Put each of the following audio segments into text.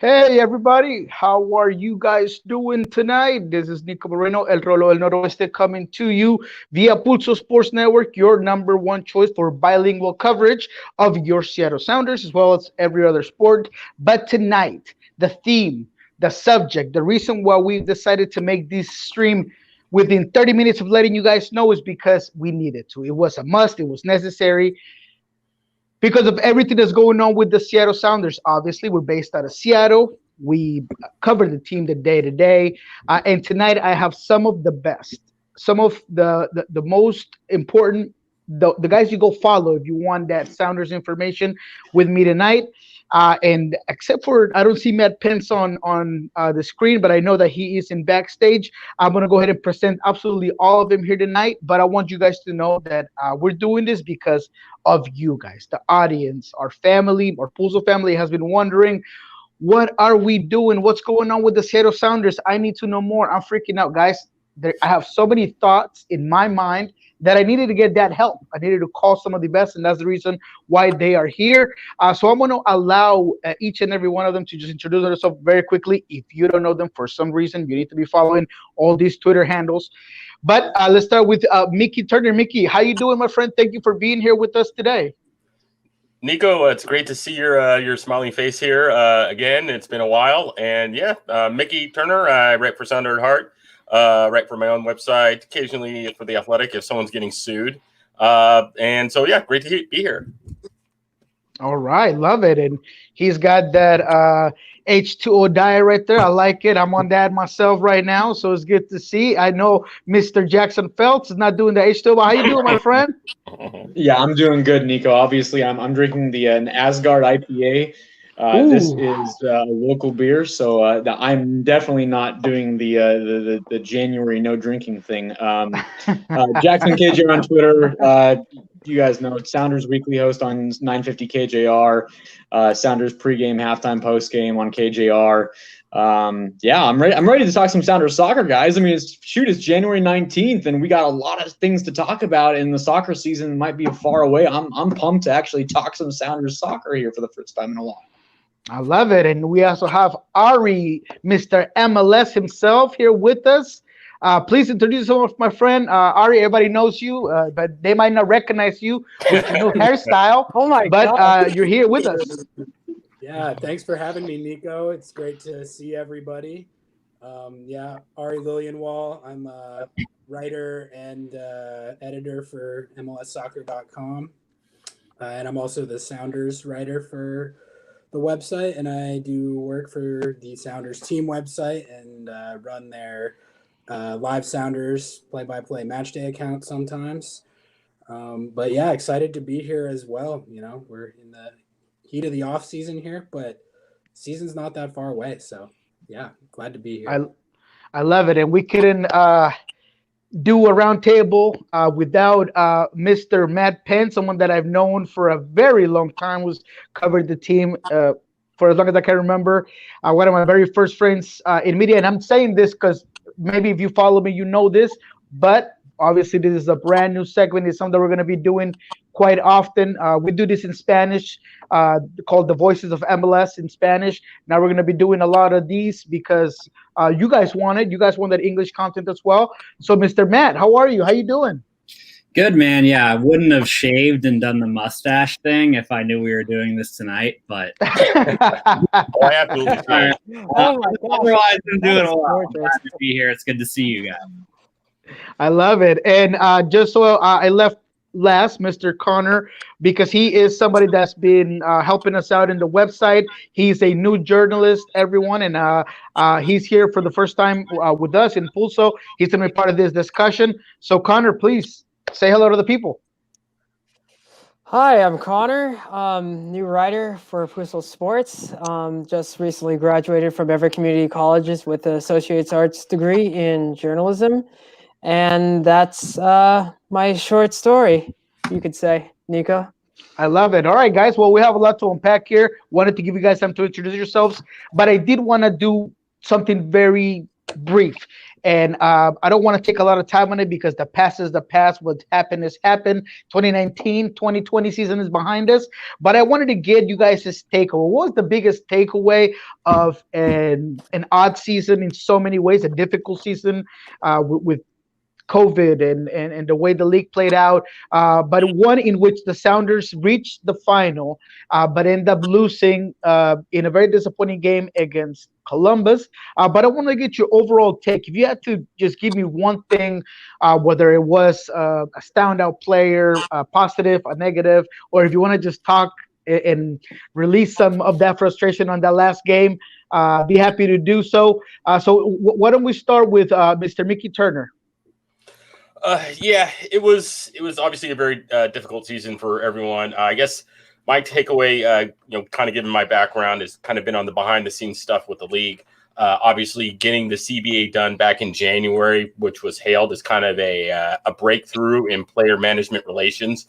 Hey everybody, how are you guys doing tonight? This is Nico Moreno, El Rolo del Noroeste, coming to you via Pulso Sports Network, your number one choice for bilingual coverage of your Seattle Sounders as well as every other sport. But tonight, the theme, the subject, the reason why we decided to make this stream within 30 minutes of letting you guys know is because we needed to. It was a must, it was necessary because of everything that's going on with the Seattle Sounders. Obviously, we're based out of Seattle. We cover the team the day to day. And tonight, I have some of the best, some of the most important, the guys you go follow if you want that Sounders information with me tonight. And except for I don't see Matt Pence on the screen, but I know that he is in backstage. I'm gonna go ahead and present absolutely all of them here tonight. But I want you guys to know that we're doing this because of you guys, the audience, our family, our Pulso family has been wondering, what are we doing? What's going on with the Seattle Sounders? I need to know more. I'm freaking out, guys. I have so many thoughts in my mind that I needed to get that help. I needed to call some of the best, and that's the reason why they are here. So I'm going to allow each and every one of them to just introduce themselves very quickly. If you don't know them for some reason, you need to be following all these Twitter handles. But let's start with Mickey Turner. Mickey, how you doing, my friend? Thank you for being here with us today. Nico, it's great to see your smiling face here again. It's been a while, and Mickey Turner. I write for Sounder at Heart, write for my own website, occasionally for the Athletic if someone's getting sued, and so great to be here. All right, love it, and he's got that H2O diet right there. I like it. I'm on that myself right now, so it's good to see. I know Mr. Jackson Phelps is not doing the H2O, but how you doing, my friend? Yeah, I'm doing good, Nico. Obviously, I'm drinking an Asgard IPA. This is a local beer, so I'm definitely not doing the January no drinking thing. Jackson KJR on Twitter. You guys know Sounders Weekly host on 950 KJR. Sounders pregame, halftime, postgame on KJR. I'm ready. I'm ready to talk some Sounders soccer, guys. I mean, it's January 19th, and we got a lot of things to talk about. In the soccer season might be far away. I'm pumped to actually talk some Sounders soccer here for the first time in a while. I love it, and we also have Ari, Mr. MLS himself, here with us. Please introduce yourself, my friend. Ari, everybody knows you, but they might not recognize you with your new hairstyle. Oh my God! But you're here with us. Yeah, thanks for having me, Nico. It's great to see everybody. Ari Lilienwall. I'm a writer and editor for MLSsoccer.com. And I'm also the Sounders writer for the website. And I do work for the Sounders team website and run their live Sounders play-by-play match day account sometimes. Excited to be here as well. You know, we're in the heat of the off season here, but season's not that far away. So glad to be here. I love it. And we couldn't do a roundtable without Mr. Matt Pence, someone that I've known for a very long time, who's covered the team for as long as I can remember. One of my very first friends in media. And I'm saying this because maybe if you follow me, you know this, but obviously this is a brand new segment. It's something that we're going to be doing quite often. We do this in Spanish, called the Voices of MLS in Spanish. Now we're going to be doing a lot of these because you guys want it. You guys want that English content as well. So Mr. Matt, how are you? How you doing? Good, man. Yeah, I wouldn't have shaved and done the mustache thing if I knew we were doing this tonight, but absolutely. Otherwise, I'm doing a lot. I'm glad to be here. It's good to see you guys. I love it. And just so I left last, Mr. Connor, because he is somebody that's been helping us out in the website. He's a new journalist, everyone, and he's here for the first time with us in Pulso. He's going to be part of this discussion. So, Connor, please say hello to the people. Hi, I'm Connor, new writer for Pulso Sports. Just recently graduated from Everett Community Colleges with an Associate's Arts degree in journalism. And that's my short story, you could say, Nico. I love it. All right, guys. Well, we have a lot to unpack here. Wanted to give you guys time to introduce yourselves, but I did want to do something very brief. And I don't want to take a lot of time on it because the past is the past. What happened is happened. 2019, 2020 season is behind us. But I wanted to get you guys' takeaway. What was the biggest takeaway of an odd season in so many ways, a difficult season with COVID and the way the league played out, but one in which the Sounders reached the final, but end up losing in a very disappointing game against Columbus. But I want to get your overall take. If you had to just give me one thing, whether it was a standout player, a positive, a negative, or if you want to just talk and release some of that frustration on that last game, be happy to do so. Why don't we start with Mr. Mickey Turner? Yeah, it was obviously a very difficult season for everyone. I guess my takeaway, kind of given my background, has kind of been on the behind the scenes stuff with the league. Obviously, getting the CBA done back in January, which was hailed as kind of a breakthrough in player management relations,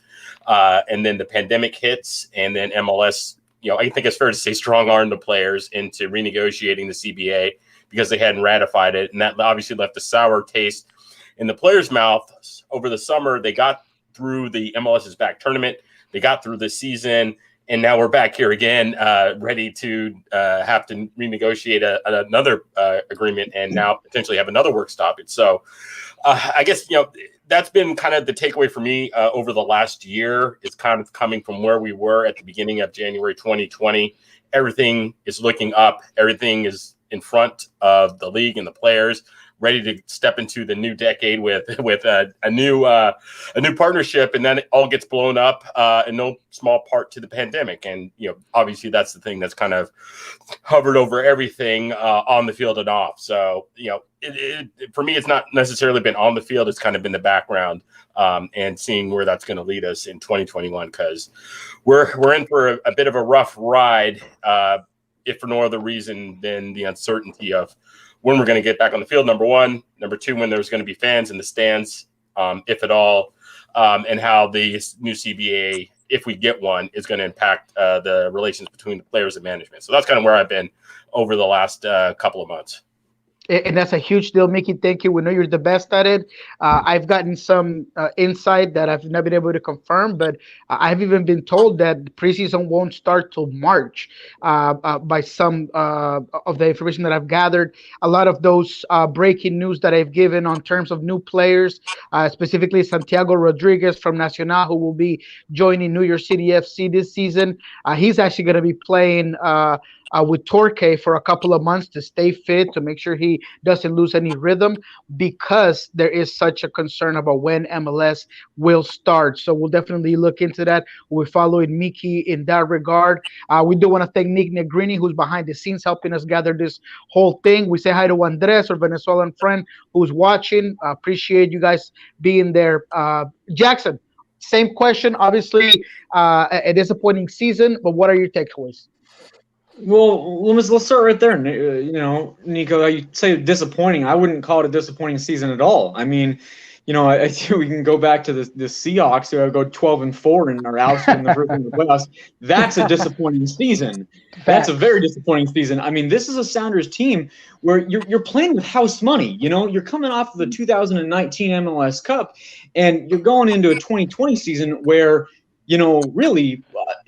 and then the pandemic hits, and then MLS. I think it's fair to say strong-armed the players into renegotiating the CBA because they hadn't ratified it, and that obviously left a sour taste in the players' mouth. Over the summer, they got through the MLS's back tournament. They got through the season, and now we're back here again, ready to have to renegotiate another agreement and now potentially have another work stoppage. So I guess, that's been kind of the takeaway for me over the last year. It's kind of coming from where we were at the beginning of January 2020. Everything is looking up. Everything is in front of the league and the players, ready to step into the new decade with a new partnership, and then it all gets blown up in no small part to the pandemic. And obviously that's the thing that's kind of hovered over everything on the field and off. So for me, it's not necessarily been on the field; it's kind of been the background, and seeing where that's going to lead us in 2021, because we're in for a bit of a rough ride, if for no other reason than the uncertainty of when we're going to get back on the field, number one. Number two, when there's going to be fans in the stands, if at all, and how the new CBA, if we get one, is going to impact the relations between the players and management. So that's kind of where I've been over the last couple of months. And that's a huge deal, Mickey. Thank you. We know you're the best at it. I've gotten some insight that I've not been able to confirm, but I've even been told that the preseason won't start till March by some of the information that I've gathered. A lot of those breaking news that I've given on terms of new players, specifically Santiago Rodriguez from Nacional, who will be joining New York City FC this season. He's actually going to be playing with Torque for a couple of months to stay fit, to make sure he doesn't lose any rhythm, because there is such a concern about when MLS will start. So we'll definitely look into that. We're following Mickey in that regard. We do want to thank Nick Negrini, who's behind the scenes helping us gather this whole thing. We say hi to Andres, our Venezuelan friend who's watching. Appreciate you guys being there. Jackson, same question. Obviously, a disappointing season, but what are your takeaways? Well, let's start right there. Nico, you say disappointing. I wouldn't call it a disappointing season at all. I mean, I think we can go back to the Seahawks, who go 12-4 and are ousted in the first round of the playoffs. That's a disappointing season. That's a very disappointing season. I mean, this is a Sounders team where you're playing with house money. You're coming off of the 2019 MLS Cup, and you're going into a 2020 season where really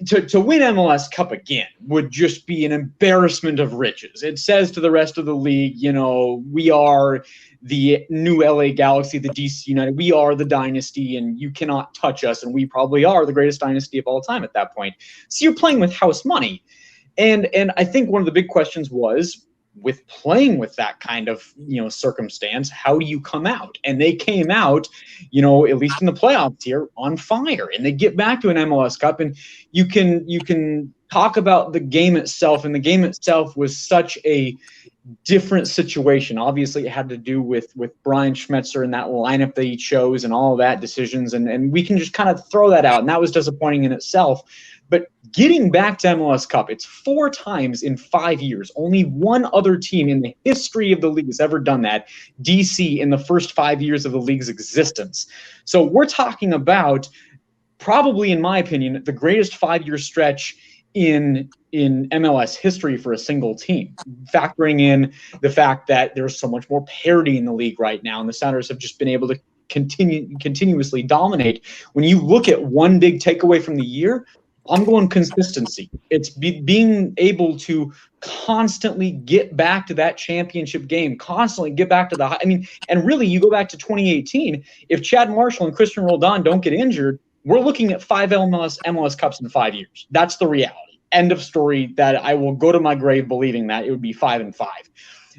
to win MLS Cup again would just be an embarrassment of riches. It says to the rest of the league, we are the new LA Galaxy, the DC United. We are the dynasty, and you cannot touch us. And we probably are the greatest dynasty of all time at that point. So you're playing with house money. And I think one of the big questions was, with playing with that kind of circumstance, how do you come out? And they came out, at least in the playoffs here, on fire, and they get back to an MLS Cup. And you can talk about the game itself, and the game itself was such a different situation. Obviously, it had to do with Brian Schmetzer and that lineup that he chose and all of that decisions, and we can just kind of throw that out, and that was disappointing in itself. But getting back to MLS Cup, it's 4 times in 5 years. Only one other team in the history of the league has ever done that, DC, in the first 5 years of the league's existence. So we're talking about, probably in my opinion, the greatest 5-year stretch in MLS history for a single team, factoring in the fact that there's so much more parity in the league right now, and the Sounders have just been able to continuously dominate. When you look at one big takeaway from the year, I'm going consistency. It's being able to constantly get back to that championship game, constantly get back to the high. I mean, and really, you go back to 2018, if Chad Marshall and Christian Roldan don't get injured, we're looking at 5 MLS Cups in 5 years. That's the reality. End of story. That I will go to my grave believing that it would be 5 and 5.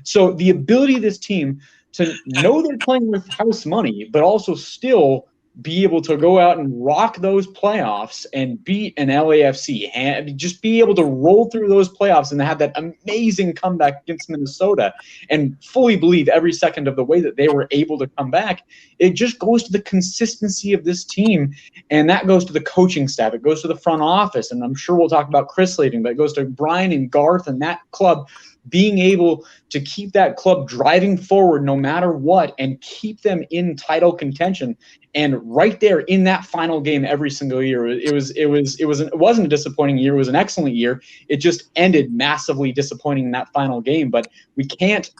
So the ability of this team to know they're playing with house money, but also still be able to go out and rock those playoffs and beat an LAFC, and just be able to roll through those playoffs and have that amazing comeback against Minnesota, and fully believe every second of the way that they were able to come back. It just goes to the consistency of this team, and that goes to the coaching staff. It goes to the front office, and I'm sure we'll talk about Chris leading, but it goes to Brian and Garth and that club being able to keep that club driving forward no matter what and keep them in title contention. And right there in that final game every single year, it wasn't a disappointing year. It was an excellent year. It just ended massively disappointing in that final game. But we can't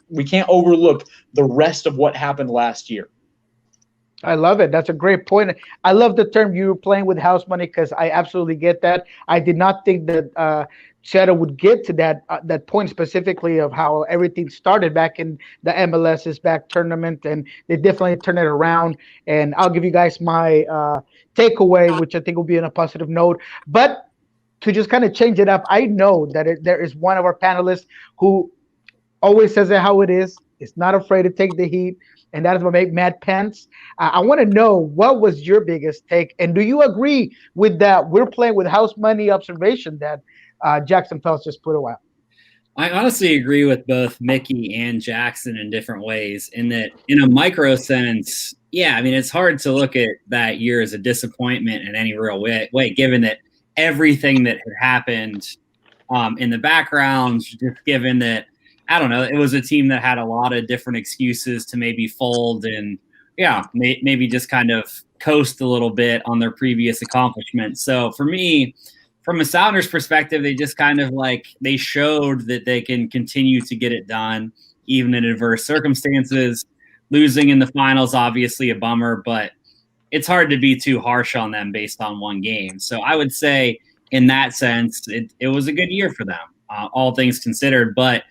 overlook the rest of what happened last year. I love it. That's a great point. I love the term you were playing with house money, because I absolutely get that. I did not think that Cheddar would get to that point specifically of how everything started back in the MLS's back tournament, and they definitely turned it around. And I'll give you guys my takeaway, which I think will be on a positive note. But to just kind of change it up, I know that there is one of our panelists who always says it how it is not afraid to take the heat, and that is what make Matt Pence. I want to know, what was your biggest take, and do you agree with that we're playing with house money observation that Jackson Phelps just put a while? I honestly agree with both Mickey and Jackson in different ways, in that in a micro sense, yeah, I mean, it's hard to look at that year as a disappointment in any real way, given that everything that had happened in the background, just given that, I don't know, it was a team that had a lot of different excuses to maybe fold and, yeah, maybe just kind of coast a little bit on their previous accomplishments. So for me, from a Sounders perspective, they just kind of they showed that they can continue to get it done, even in adverse circumstances. Losing in the finals, obviously a bummer, but it's hard to be too harsh on them based on one game. So I would say in that sense, it was a good year for them, all things considered. But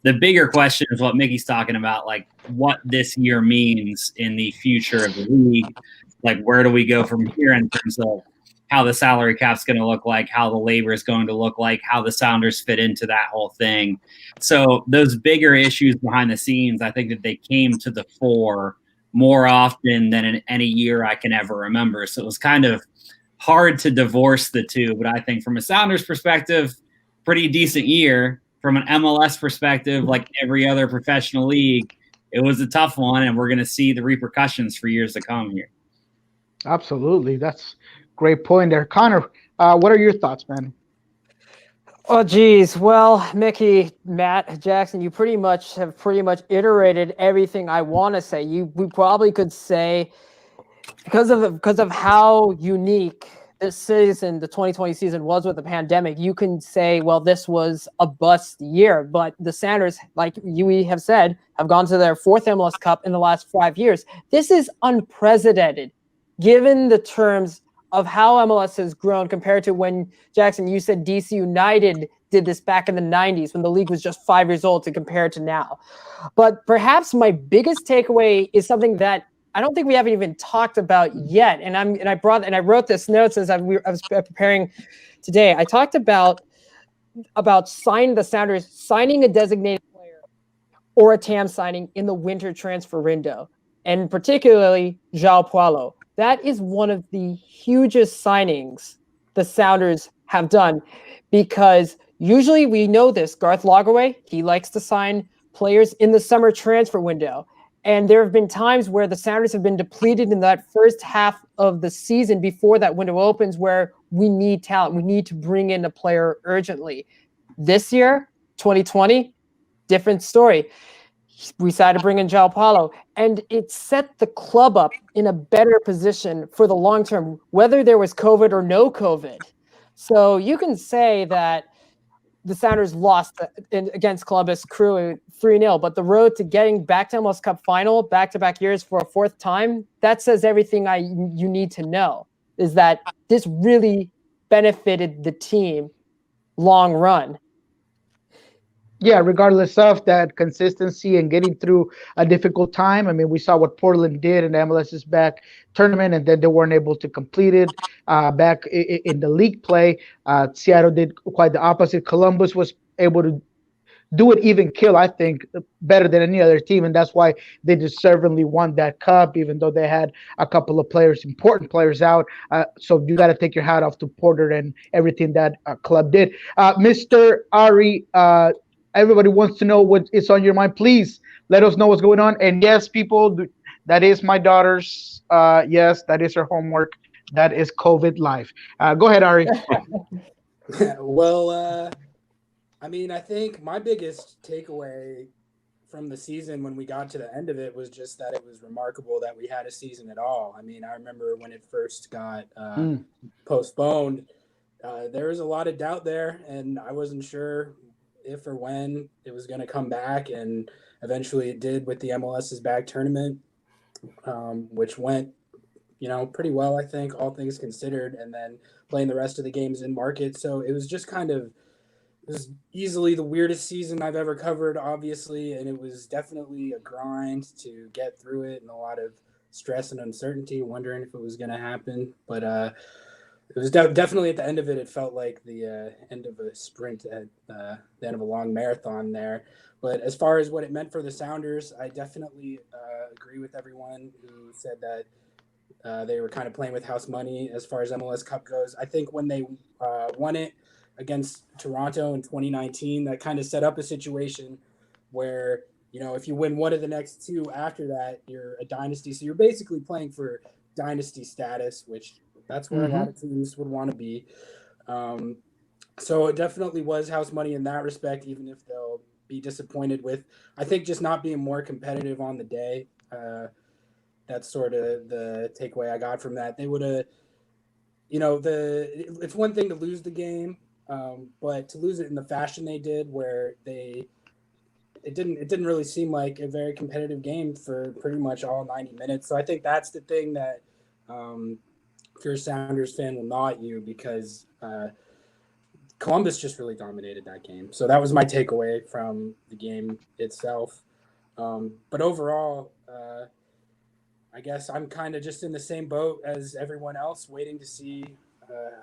the bigger question is what Mickey's talking about, what this year means in the future of the league. Where do we go from here in terms of how the salary cap's going to look like, how the labor is going to look like, how the Sounders fit into that whole thing. So those bigger issues behind the scenes, I think that they came to the fore more often than in any year I can ever remember. So it was kind of hard to divorce the two. But I think from a Sounders perspective, pretty decent year. From an MLS perspective, like every other professional league, it was a tough one, and we're going to see the repercussions for years to come here. Absolutely. That's a great point there. Connor, what are your thoughts, man? Oh, geez. Well, Mickey, Matt, Jackson, you pretty much iterated everything I want to say. We probably could say, because of how unique this season, the 2020 season, was with the pandemic, you can say, well, this was a bust year. But the Sounders, like we have said, have gone to their 4th MLS Cup in the last 5 years. This is unprecedented, given the terms of how MLS has grown compared to when, Jackson, you said DC United did this back in the 90s when the league was just 5 years old to compare to now. But perhaps my biggest takeaway is something that I don't think we haven't even talked about yet. And I wrote this notes as I was preparing today. I talked about the Sounders signing a designated player or a TAM signing in the winter transfer window, and particularly João Paulo. That is one of the hugest signings the Sounders have done, because usually we know this. Garth Lagerwey, he likes to sign players in the summer transfer window. And there have been times where the Sounders have been depleted in that first half of the season before that window opens, where we need talent. We need to bring in a player urgently. This year, 2020, different story. We decided to bring in João Paulo, and it set the club up in a better position for the long term, whether there was COVID or no COVID. So you can say that the Sounders lost against Columbus Crew 3-0, but the road to getting back to MLS Cup final back-to-back years for a fourth time, that says everything you need to know, is that this really benefited the team long run. Yeah, regardless of that consistency and getting through a difficult time. I mean, we saw what Portland did in the MLS's back tournament, and then they weren't able to complete it back in the league play. Seattle did quite the opposite. Columbus was able to do it even kill, I think, better than any other team, and that's why they deservedly won that cup, even though they had a couple of players, important players out. So you got to take your hat off to Porter and everything that club did. Mr. Ari, everybody wants to know what is on your mind. Please let us know what's going on. And yes, people, that is my daughter's. Yes, that is her homework. That is COVID life. Go ahead, Ari. Well, I mean, I think my biggest takeaway from the season when we got to the end of it was just that it was remarkable that we had a season at all. I mean, I remember when it first got postponed, there was a lot of doubt there, and I wasn't sure if or when it was going to come back, and eventually it did with the MLS's back tournament, which went, pretty well, I think, all things considered, and then playing the rest of the games in market. So it was just it was easily the weirdest season I've ever covered, obviously, and it was definitely a grind to get through it and a lot of stress and uncertainty, wondering if it was going to happen. But it was definitely at the end of it, it felt like the end of a sprint at the end of a long marathon there. But as far as what it meant for the Sounders, I definitely agree with everyone who said that they were kind of playing with house money as far as MLS Cup goes. I think when they won it against Toronto in 2019, that kind of set up a situation where, if you win one of the next two after that, you're a dynasty. So you're basically playing for dynasty status, which that's where a lot of teams would want to be. So it definitely was house money in that respect, even if they'll be disappointed with, I think, just not being more competitive on the day. That's sort of the takeaway I got from that. They would have, it's one thing to lose the game, but to lose it in the fashion they did, where it didn't really seem like a very competitive game for pretty much all 90 minutes. So I think that's the thing that if you're a Sounders fan will gnaw at you, because Columbus just really dominated that game. So that was my takeaway from the game itself. But overall, I guess I'm kind of just in the same boat as everyone else, waiting to see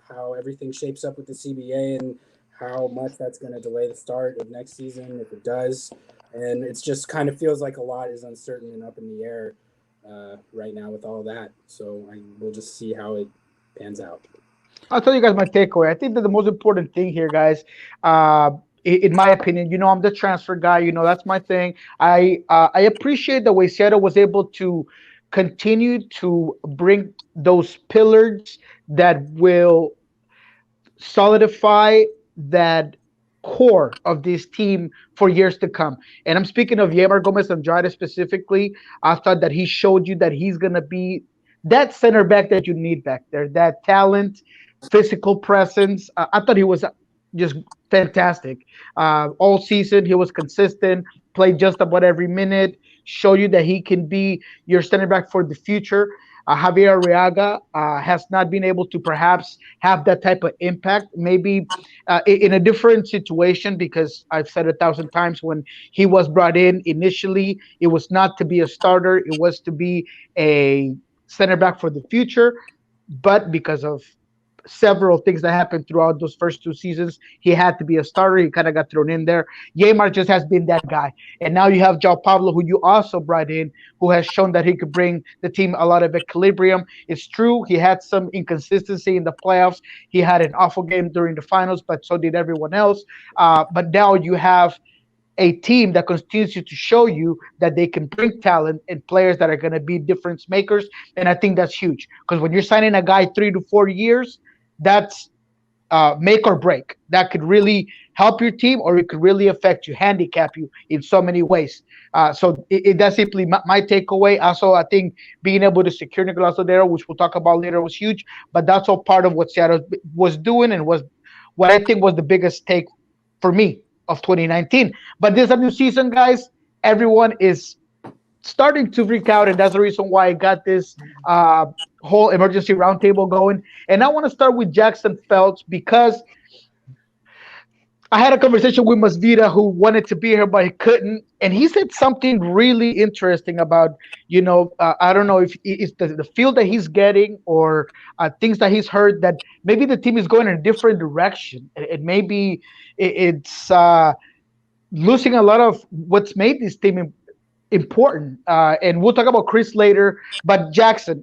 how everything shapes up with the CBA and how much that's going to delay the start of next season, if it does. And it's just kind of feels like a lot is uncertain and up in the air right now with all that. So we'll just see how it pans out. I'll tell you guys my takeaway. I think that the most important thing here, guys, in my opinion, I'm the transfer guy. That's my thing. I appreciate the way Seattle was able to continue to bring those pillars that will solidify that core of this team for years to come. And I'm speaking of Yeimar Gomez-Andrade specifically. I thought that he showed you that he's going to be that center back that you need back there, that talent, physical presence. I thought he was just fantastic. All season, he was consistent, played just about every minute, show you that he can be your center back for the future. Javier Arriaga has not been able to perhaps have that type of impact, maybe in a different situation, because I've said 1,000 times, when he was brought in initially, it was not to be a starter. It was to be a center back for the future. But because of several things that happened throughout those first two seasons, he had to be a starter. He kind of got thrown in there. Yeimar just has been that guy. And now you have João Pablo, who you also brought in, who has shown that he could bring the team a lot of equilibrium. It's true, he had some inconsistency in the playoffs. He had an awful game during the finals, but so did everyone else. But now you have a team that continues to show you that they can bring talent and players that are going to be difference makers. And I think that's huge, because when you're signing a guy 3 to 4 years, that's make or break. That could really help your team, or it could really affect you, handicap you in so many ways. That's simply my takeaway. Also, I think being able to secure Nicolas Lodeiro, which we'll talk about later, was huge. But that's all part of what Seattle was doing, and was what I think was the biggest take for me of 2019. But this is a new season, guys. Everyone is starting to freak out, and that's the reason why I got this whole emergency roundtable going. And I want to start with Jackson Phelps, because I had a conversation with Masvita, who wanted to be here but he couldn't, and he said something really interesting about, I don't know if it's the field that he's getting, or things that he's heard, that maybe the team is going in a different direction. It maybe it's losing a lot of what's made this team important. And we'll talk about Chris later. But Jackson,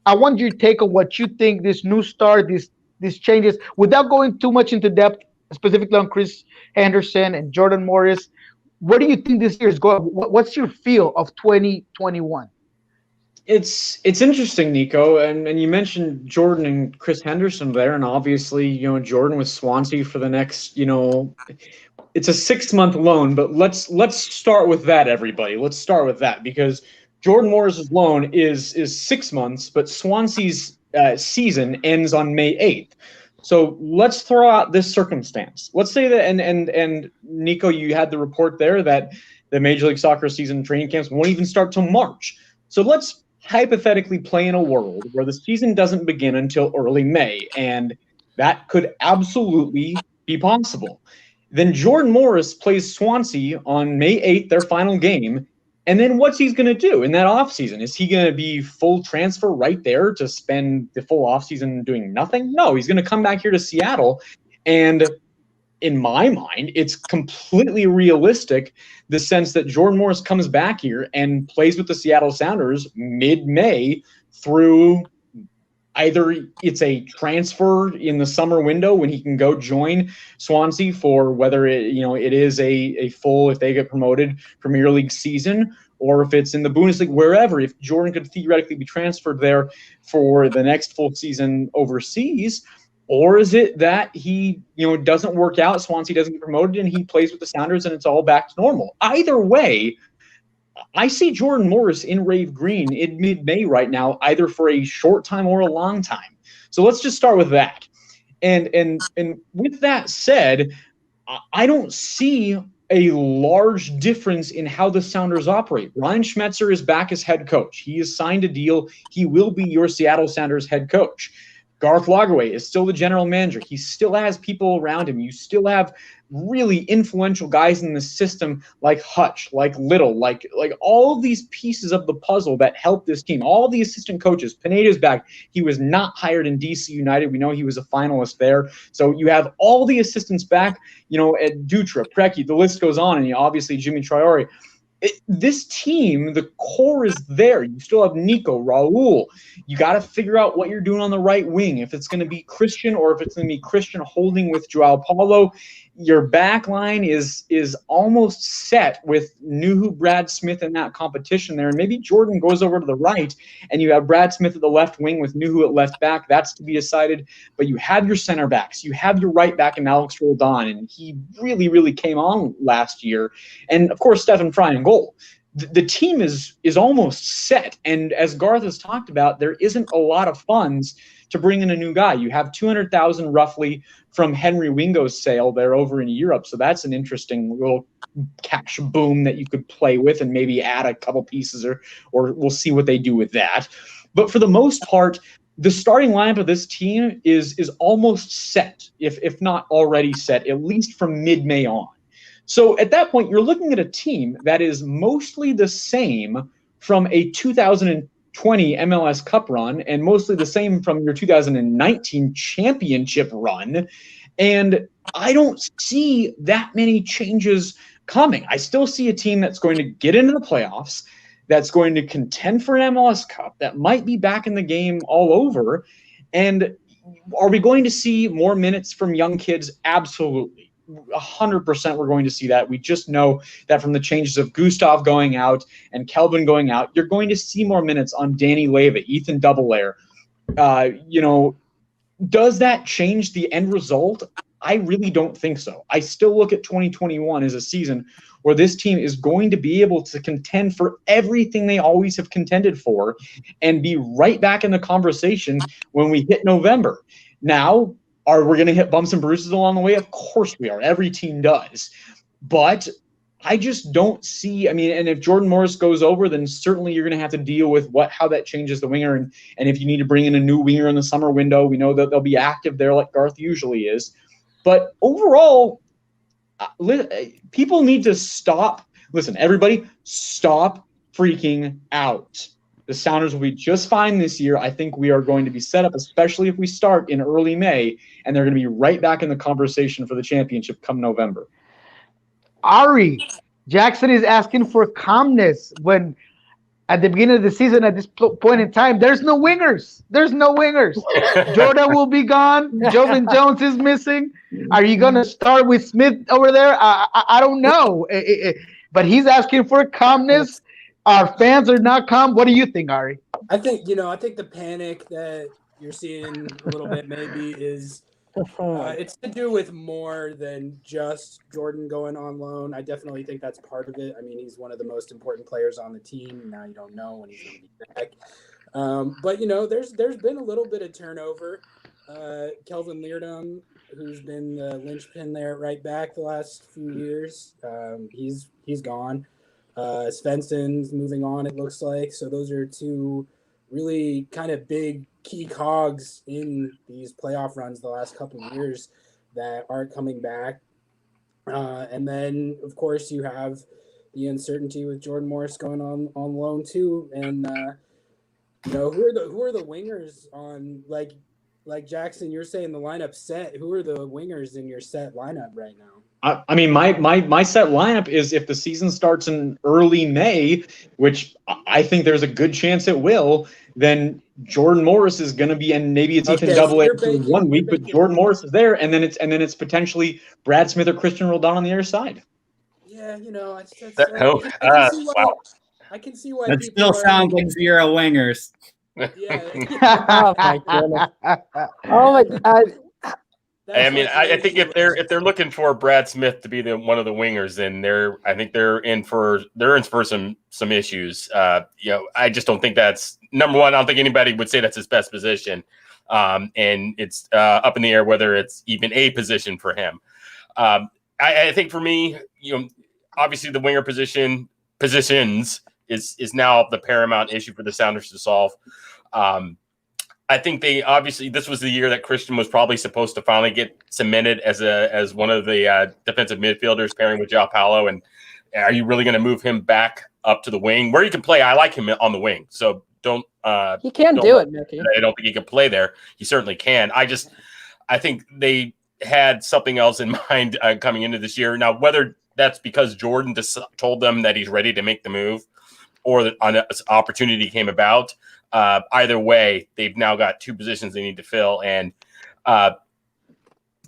I want your take on what you think this new start, these changes, without going too much into depth, specifically on Chris Henderson and Jordan Morris. Where do you think this year is going? What's your feel of 2021? It's interesting, Nico, and you mentioned Jordan and Chris Henderson there, and obviously, Jordan with Swansea for the next, it's a 6-month loan, but let's start with that, everybody. Let's start with that, because Jordan Morris's loan is 6 months, but Swansea's season ends on May 8th. So let's throw out this circumstance. Let's say that, and Nico, you had the report there that the Major League Soccer season training camps won't even start till March. So let's hypothetically play in a world where the season doesn't begin until early May, and that could absolutely be possible. Then Jordan Morris plays Swansea on May 8th, their final game. And then what's he going to do in that offseason? Is he going to be full transfer right there to spend the full offseason doing nothing? No, he's going to come back here to Seattle. And in my mind, it's completely realistic, the sense that Jordan Morris comes back here and plays with the Seattle Sounders mid-May through either it's a transfer in the summer window when he can go join Swansea for whether it is a full, if they get promoted, Premier League season, or if it's in the Bundesliga, wherever. If Jordan could theoretically be transferred there for the next full season overseas, or is it that he doesn't work out, Swansea doesn't get promoted, and he plays with the Sounders and it's all back to normal? Either way, I see Jordan Morris in Rave Green in mid-May right now, either for a short time or a long time. So let's just start with that. And with that said, I don't see a large difference in how the Sounders operate. Ryan Schmetzer is back as head coach. He has signed a deal. He will be your Seattle Sounders head coach. Garth Lagerwey is still the general manager. He still has people around him. You still have really influential guys in the system like Hutch, like Little, like all of these pieces of the puzzle that help this team. All the assistant coaches. Pineda's back. He was not hired in DC United. We know he was a finalist there. So you have all the assistants back, at Dutra, Preki, the list goes on, and obviously Jimmy Traore. This team, the core is there. You still have Nico, Raul. You got to figure out what you're doing on the right wing. If it's going to be Christian or if it's going to be Christian holding with Joao Paulo. Your back line is almost set with Nuhu, Brad Smith in that competition there. And maybe Jordan goes over to the right and you have Brad Smith at the left wing with Nuhu at left back. That's to be decided. But you have your center backs. You have your right back in Alex Roldan. And he really, really came on last year. And, of course, Stephen Fry in goal. The team is almost set. And as Garth has talked about, there isn't a lot of funds to bring in a new guy. You have $200,000 roughly from Henry Wingo's sale there over in Europe. So that's an interesting little cash boom that you could play with and maybe add a couple pieces or we'll see what they do with that. But for the most part, the starting lineup of this team is almost set, if not already set, at least from mid-May on. So at that point, you're looking at a team that is mostly the same from a 2020 MLS Cup run and mostly the same from your 2019 championship run. And I don't see that many changes coming. I still see a team that's going to get into the playoffs, that's going to contend for an MLS Cup, that might be back in the game all over. And are we going to see more minutes from young kids? Absolutely. 100% we're going to see that. We just know that from the changes of Gustav going out and Kelvin going out, you're going to see more minutes on Danny Leyva, Ethan Doubelair, Does that change the end result? I really don't think so. I still look at 2021 as a season where this team is going to be able to contend for everything they always have contended for and be right back in the conversation when we hit November. Now, are we going to hit bumps and bruises along the way? Of course we are. Every team does. But I just don't see, and if Jordan Morris goes over, then certainly you're going to have to deal with how that changes the winger. And if you need to bring in a new winger in the summer window, we know that they'll be active there like Garth usually is. But overall, people need to stop. Listen, everybody, stop freaking out. The Sounders will be just fine this year. I think we are going to be set up, especially if we start in early May, and they're going to be right back in the conversation for the championship come November. Ari, Jackson is asking for calmness when at the beginning of the season, at this point in time, there's no wingers. Jordan will be gone. Jovan Jones is missing. Are you going to start with Smith over there? I don't know. But he's asking for calmness. Our fans are not calm. What do you think, Ari? I think the panic that you're seeing a little bit maybe is it's to do with more than just Jordan going on loan. I definitely think that's part of it. I mean, he's one of the most important players on the team. Now you don't know when he's going to be back. But there's been a little bit of turnover. Kelvin Leerdam, who's been the linchpin there at right back the last few years, he's gone. Svensson's moving on, it looks like. So those are two really kind of big key cogs in these playoff runs the last couple of years that aren't coming back. And then, of course, you have the uncertainty with Jordan Morris going on loan too. And who are the wingers on like Jackson? You're saying the lineup set. Who are the wingers in your set lineup right now? I mean, my set lineup is if the season starts in early May, which I think there's a good chance it will, then Jordan Morris is going to be, and maybe it's even double it for 1 week, but Jordan Morris is there, and then it's potentially Brad Smith or Christian Roldan on the other side. Yeah, wow. I can see why. That still sounds like zero wingers. Yeah. Oh my goodness. Oh my God. I mean, I think if they're looking for Brad Smith to be one of the wingers, then I think they're in for some issues. I just don't think that's number one. I don't think anybody would say that's his best position, and it's up in the air whether it's even a position for him. I think for me, obviously the winger positions is now the paramount issue for the Sounders to solve. I think this was the year that Christian was probably supposed to finally get cemented as one of the defensive midfielders pairing with João Paulo. And are you really going to move him back up to the wing where he can play? I like him on the wing, so don't. He can do it, Mickey. I don't think he can play there. He certainly can. I think they had something else in mind coming into this year. Now, whether that's because Jordan just told them that he's ready to make the move, or that an opportunity came about. Either way, they've now got two positions they need to fill. And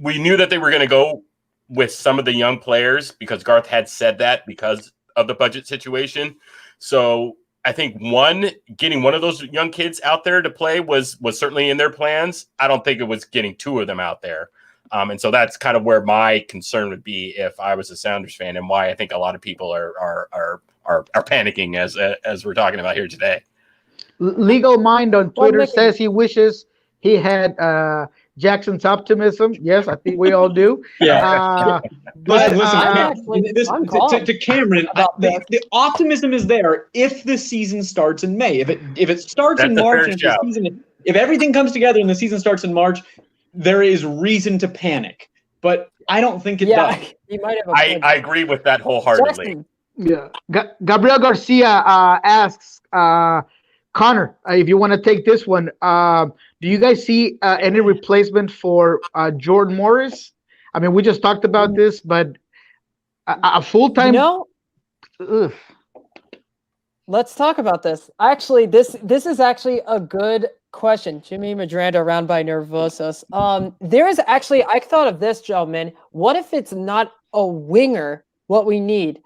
we knew that they were going to go with some of the young players because Garth had said that because of the budget situation. So I think getting one of those young kids out there to play was certainly in their plans. I don't think it was getting two of them out there. And so that's kind of where my concern would be if I was a Sounders fan, and why I think a lot of people are panicking as we're talking about here today. Legal Mind on Twitter says he wishes he had Jackson's optimism. Yes, I think we all do. Yeah. To Cameron, the optimism is there if the season starts in May. If it starts in March, and if everything comes together and the season starts in March, there is reason to panic. But I don't think it does. You might have I agree with that wholeheartedly. Jackson. Yeah. Gabriel Garcia asks, Connor, if you want to take this one, do you guys see any replacement for Jordan Morris? I mean, we just talked about this, but a full-time. Let's talk about this. Actually, this is actually a good question. Jimmy Madranda, around by Nervosos. There is actually, I thought of this, gentlemen. What if it's not a winger, what we need,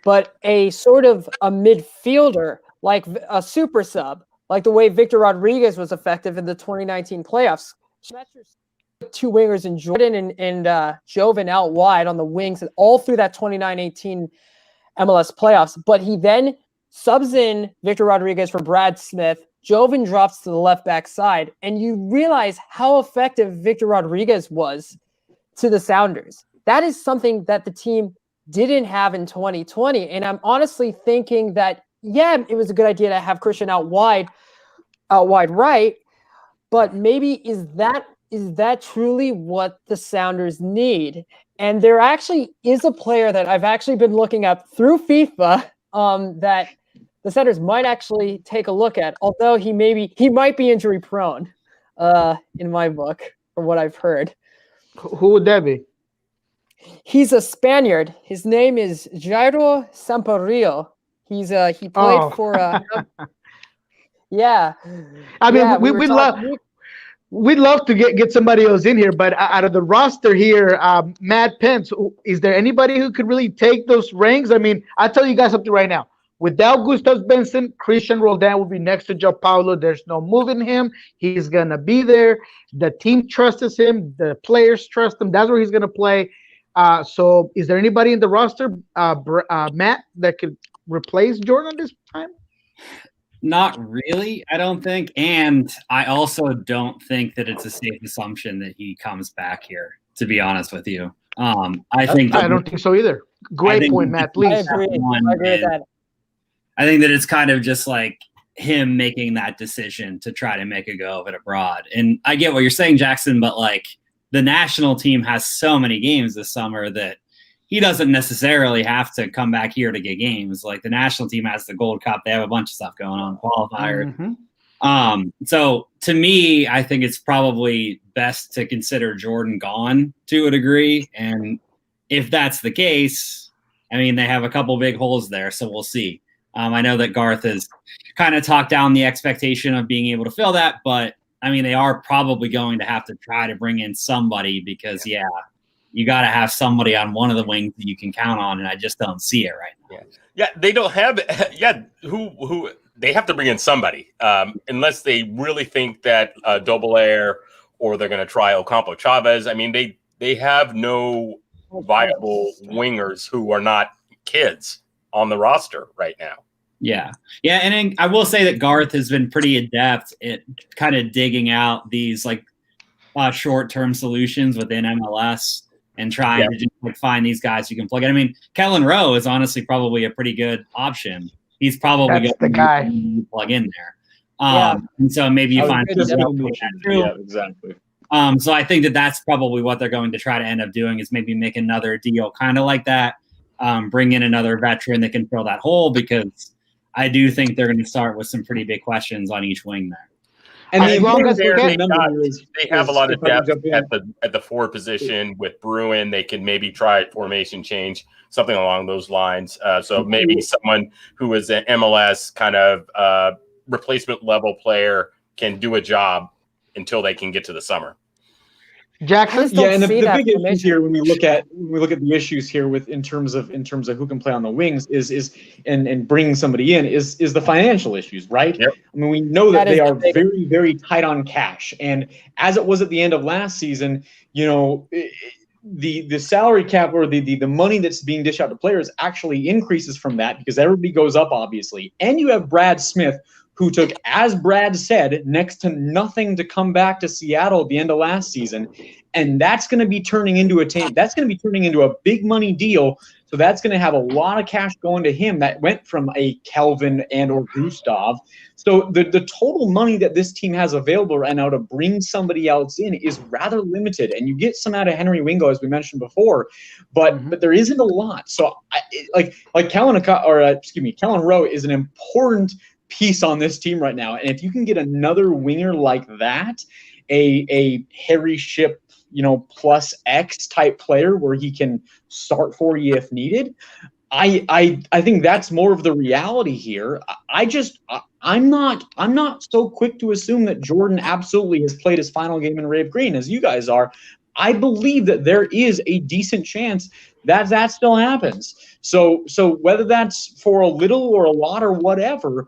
but a sort of a midfielder, like a super sub, like the way Victor Rodriguez was effective in the 2019 playoffs? two wingers and Jordan and Jovan out wide on the wings all through that 29-18 MLS playoffs. But he then subs in Victor Rodriguez for Brad Smith. Jovan drops to the left back side, and you realize how effective Victor Rodriguez was to the Sounders. That is something that the team didn't have in 2020. And I'm honestly thinking that, yeah, it was a good idea to have Christian out wide right, but maybe is that truly what the Sounders need? And there actually is a player that I've actually been looking up through FIFA that the Sounders might actually take a look at, although he might be injury prone in my book, from what I've heard. Who would that be? He's a Spaniard. His name is Jairo Sampaio. He played for yeah. I mean, yeah, we'd love to get somebody else in here, but out of the roster here, Matt Pence, is there anybody who could really take those ranks? I mean, I'll tell you guys something right now. Without Gustav Svensson, Christian Roldan will be next to Joao Paulo. There's no moving him. He's going to be there. The team trusts him. The players trust him. That's where he's going to play. So is there anybody in the roster, Matt, that could replace Jordan this time? Not really, I don't think. And I also don't think that it's a safe assumption that he comes back here, to be honest with you. I don't think so either. Great point, Matt. Please. I agree with that. I think that it's kind of just like him making that decision to try to make a go of it abroad. And I get what you're saying, Jackson, but like the national team has so many games this summer that he doesn't necessarily have to come back here to get games. Like the national team has the Gold Cup. They have a bunch of stuff going on, qualifiers. Mm-hmm. So to me, I think it's probably best to consider Jordan gone to a degree. And if that's the case, I mean, they have a couple big holes there, so we'll see. I know that Garth has kind of talked down the expectation of being able to fill that, but I mean, they are probably going to have to try to bring in somebody because, you got to have somebody on one of the wings that you can count on, and I just don't see it right now. Yeah, they don't have. Yeah, who they have to bring in somebody unless they really think that Dobbelaere or they're going to try Ocampo Chavez. I mean, they have no viable wingers who are not kids on the roster right now. Yeah. And I will say that Garth has been pretty adept at kind of digging out these like short-term solutions within MLS and trying to just like find these guys you can plug in. I mean, Kellen Rowe is honestly probably a pretty good option. He's probably That's the guy to plug in there. And so maybe you find exactly. So I think that's probably what they're going to try to end up doing is maybe make another deal kind of like that. Bring in another veteran that can fill that hole because I do think they're going to start with some pretty big questions on each wing there. And as long as they have a lot of depth at the forward position with Bruin, they can maybe try formation change, something along those lines. So maybe someone who is an MLS kind of replacement level player can do a job until they can get to the summer. Jackson, and the big issue here when we look at the issues here with in terms of who can play on the wings is bringing somebody in is the financial issues, right? Yep. I mean, we know that they are very, very tight on cash, and as it was at the end of last season, you know, the salary cap or the money that's being dished out to players actually increases from that because everybody goes up, obviously, and you have Brad Smith, who took, as Brad said, next to nothing to come back to Seattle at the end of last season. And that's going to be turning into a big money deal. So that's going to have a lot of cash going to him that went from a Kelvin and or Gustav. So the total money that this team has available right now to bring somebody else in is rather limited. And you get some out of Henry Wingo, as we mentioned before, but there isn't a lot. So Kellen Rowe is an important piece on this team right now, and if you can get another winger like that, a Harry Ship, plus X type player where he can start for you if needed, I think that's more of the reality here. I'm not so quick to assume that Jordan absolutely has played his final game in Rave Green as you guys are. I believe that there is a decent chance that still happens. So whether that's for a little or a lot or whatever,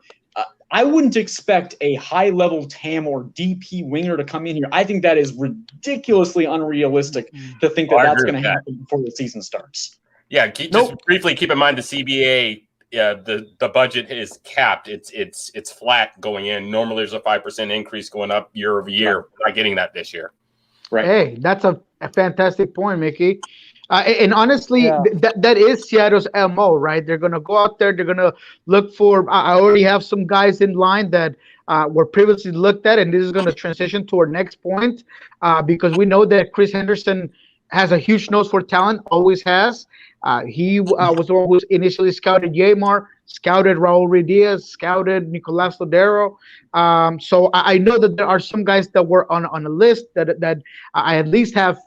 I wouldn't expect a high-level TAM or DP winger to come in here. I think that is ridiculously unrealistic to think that that's going to happen before the season starts. Yeah, just briefly keep in mind the CBA. Yeah, the budget is capped. It's flat going in. Normally, there's a 5% increase going up year over year. We're not getting that this year. Right. Hey, that's a fantastic point, Mickey. And honestly, that is Seattle's MO, right? They're going to go out there. They're going to look for. I already have some guys in line that were previously looked at, and this is going to transition to our next point because we know that Chris Henderson has a huge nose for talent, always has. He was the one who initially scouted Yamar, scouted Raul Ruidiaz, scouted Nicolas Lodero. So I know that there are some guys that were on a list that I at least have,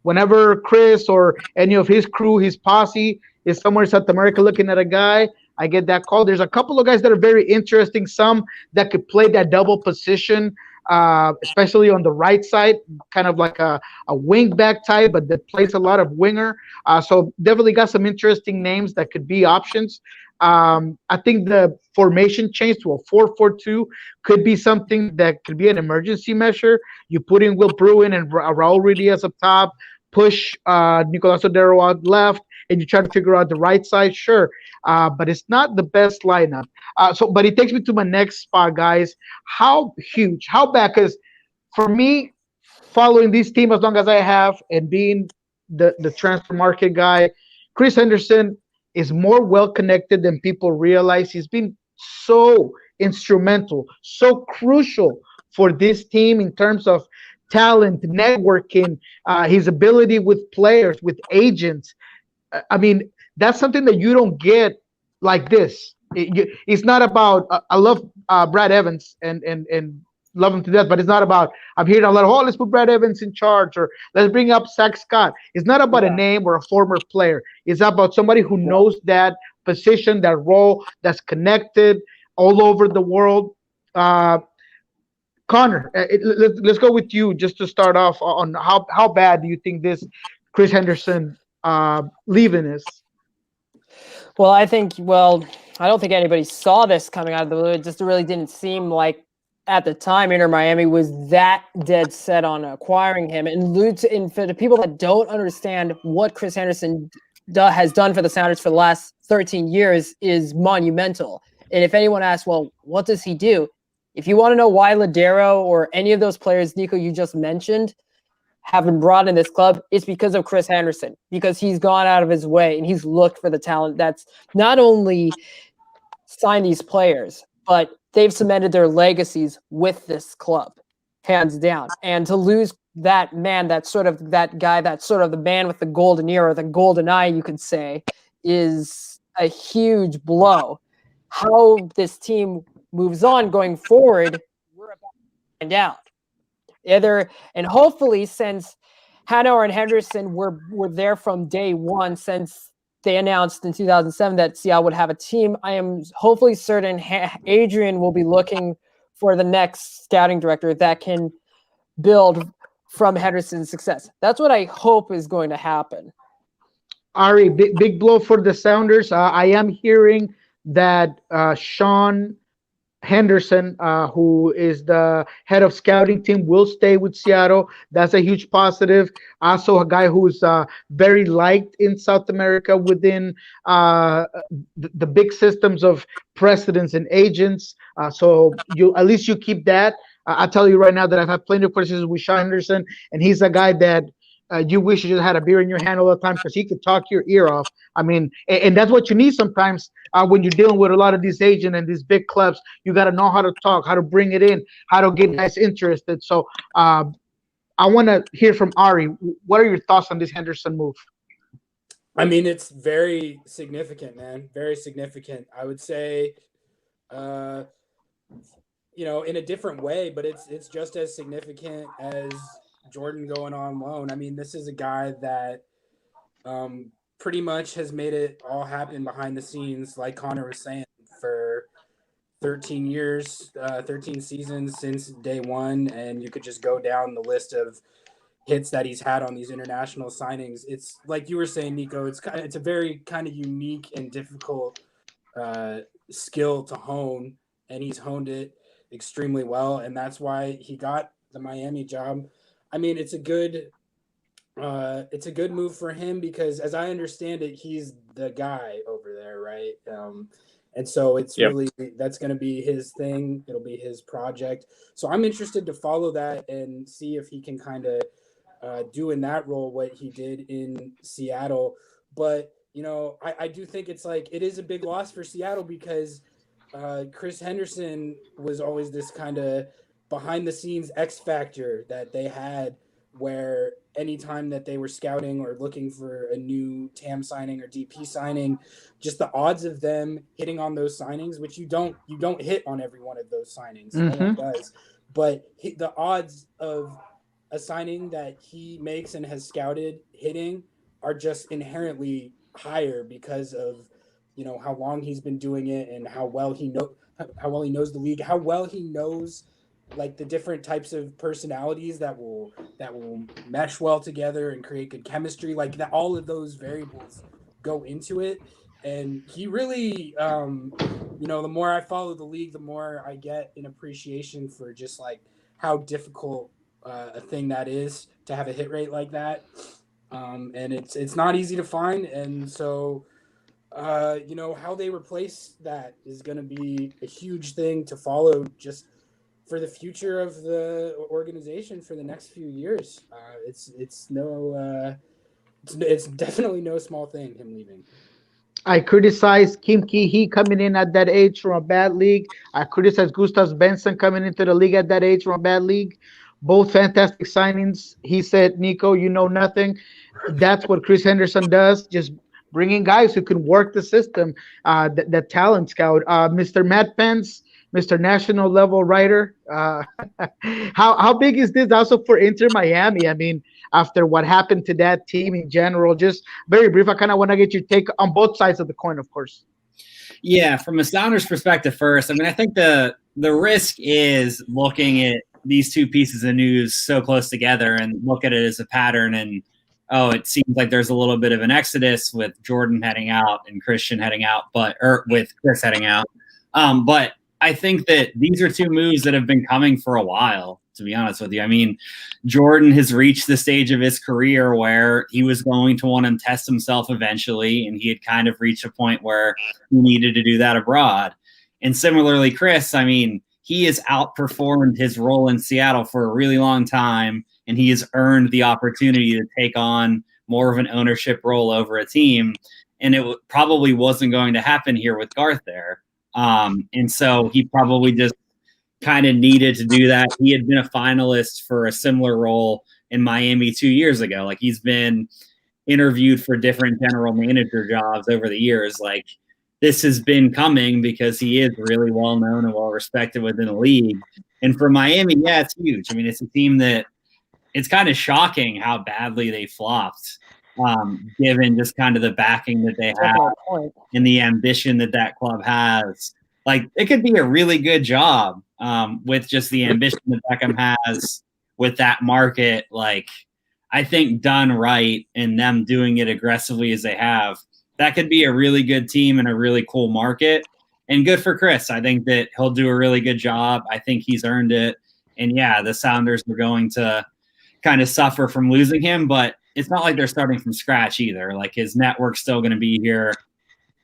whenever Chris or any of his crew, his posse is somewhere in South America looking at a guy, I get that call. There's a couple of guys that are very interesting, some that could play that double position, especially on the right side, kind of like a wing back type, but that plays a lot of winger. So definitely got some interesting names that could be options. I think the formation change to a 4-4-2 could be something that could be an emergency measure. You put in Will Bruin and Raul Ruidiaz up top, push Nicolas Lodero out left, and you try to figure out the right side, sure. But it's not the best lineup. But it takes me to my next spot, guys. How bad? Because for me, following this team as long as I have and being the transfer market guy, Chris Henderson is more well-connected than people realize. He's been so instrumental, so crucial for this team in terms of talent, networking, his ability with players, with agents. I mean, that's something that you don't get like this. It's not about. I love Brad Evans and love him to death, but it's not about. I'm hearing a lot of, let's put Brad Evans in charge or let's bring up Zach Scott. It's not about a name or a former player. It's about somebody who knows that position, that role, that's connected all over the world. Connor, let's go with you just to start off on how bad do you think this Chris Henderson leaving is? Well, I don't think anybody saw this coming out of the blue. It just really didn't seem like at the time Inter Miami was that dead set on acquiring him. And for the people that don't understand what Chris Henderson has done for the Sounders for the last 13 years is monumental. And if anyone asks, well, what does he do? If you want to know why Lodero or any of those players, Nico, you just mentioned, have been brought in this club, it's because of Chris Henderson, because he's gone out of his way and he's looked for the talent that's not only signed these players, but they've cemented their legacies with this club, hands down. And to lose that man, that guy, that's sort of the man with the golden ear or the golden eye, you could say, is a huge blow. How this team moves on going forward, we're about to find out. And hopefully, since Hanauer and Henderson were there from day one, since they announced in 2007 that Seattle would have a team, I am hopefully certain Adrian will be looking for the next scouting director that can build from Henderson's success. That's what I hope is going to happen. Ari, big blow for the Sounders. I am hearing that Sean Henderson, who is the head of scouting team, will stay with Seattle. That's a huge positive. Also, a guy who's very liked in South America within the big systems of presidents and agents. So at least you keep that. I'll tell you right now that I've had plenty of questions with Sean Henderson, and he's a guy that you wish you just had a beer in your hand all the time because he could talk your ear off. I mean, and that's what you need sometimes when you're dealing with a lot of these agents and these big clubs. You got to know how to talk, how to bring it in, how to get guys interested. So I want to hear from Ari. What are your thoughts on this Henderson move? I mean, it's very significant, man. Very significant. I would say, in a different way, but it's just as significant as Jordan going on loan. I mean, this is a guy that pretty much has made it all happen behind the scenes, like Connor was saying, for 13 years, 13 seasons since day one, and you could just go down the list of hits that he's had on these international signings. It's like you were saying, Nico, it's a very kind of unique and difficult skill to hone, and he's honed it extremely well, and that's why he got the Miami job. I mean, it's a good move for him because, as I understand it, he's the guy over there, right? And so it's really, that's going to be his thing. It'll be his project. So I'm interested to follow that and see if he can kind of do in that role what he did in Seattle. But, you know, I do think it's like, it is a big loss for Seattle because Chris Henderson was always this kind of behind the scenes X factor that they had, where anytime that they were scouting or looking for a new TAM signing or DP signing, just the odds of them hitting on those signings, which you don't hit on every one of those signings, no one does, but the odds of a signing that he makes and has scouted hitting are just inherently higher because of, you know, how long he's been doing it and how well he knows the league, how well he knows like the different types of personalities that will mesh well together and create good chemistry. Like that, all of those variables go into it. And he really, you know, the more I follow the league, the more I get an appreciation for just like how difficult a thing that is to have a hit rate like that. And it's not easy to find. And so, you know, how they replace that is going to be a huge thing to follow just for the future of the organization for the next few years. It's definitely no small thing, him leaving. I criticize Kim Ki-hee coming in at that age from a bad league. I criticize Gustav Svensson coming into the league at that age from a bad league. Both fantastic signings. He said, Nico, you know nothing. That's what Chris Henderson does, just bringing guys who can work the system, the talent scout. Mr. Matt Pence, Mr. National level writer. How big is this also for Inter Miami? I mean, after what happened to that team in general, just very brief, I kind of want to get your take on both sides of the coin, of course. Yeah, from a Sounders perspective first, I mean, I think the risk is looking at these two pieces of news so close together and look at it as a pattern and, oh, it seems like there's a little bit of an exodus with Jordan heading out and Christian heading out, or with Chris heading out. But I think that these are two moves that have been coming for a while, to be honest with you. I mean, Jordan has reached the stage of his career where he was going to want to test himself eventually, and he had kind of reached a point where he needed to do that abroad. And similarly, Chris, I mean, he has outperformed his role in Seattle for a really long time, and he has earned the opportunity to take on more of an ownership role over a team. And it probably wasn't going to happen here with Garth there. And so he probably just kind of needed to do that. He had been a finalist for a similar role in Miami 2 years ago. Like, he's been interviewed for different general manager jobs over the years. Like, this has been coming because he is really well known and well respected within the league. And for Miami, yeah, it's huge. I mean, it's a team that it's kind of shocking how badly they flopped, given just kind of the backing that they have and the ambition that that club has. Like, it could be a really good job with just the ambition that Beckham has with that market. Like, I think done right and them doing it aggressively as they have, that could be a really good team and a really cool market. And good for Chris. I think that he'll do a really good job. I think he's earned it. And yeah, the Sounders are going to kind of suffer from losing him, but it's not like they're starting from scratch either. Like, his network's still going to be here.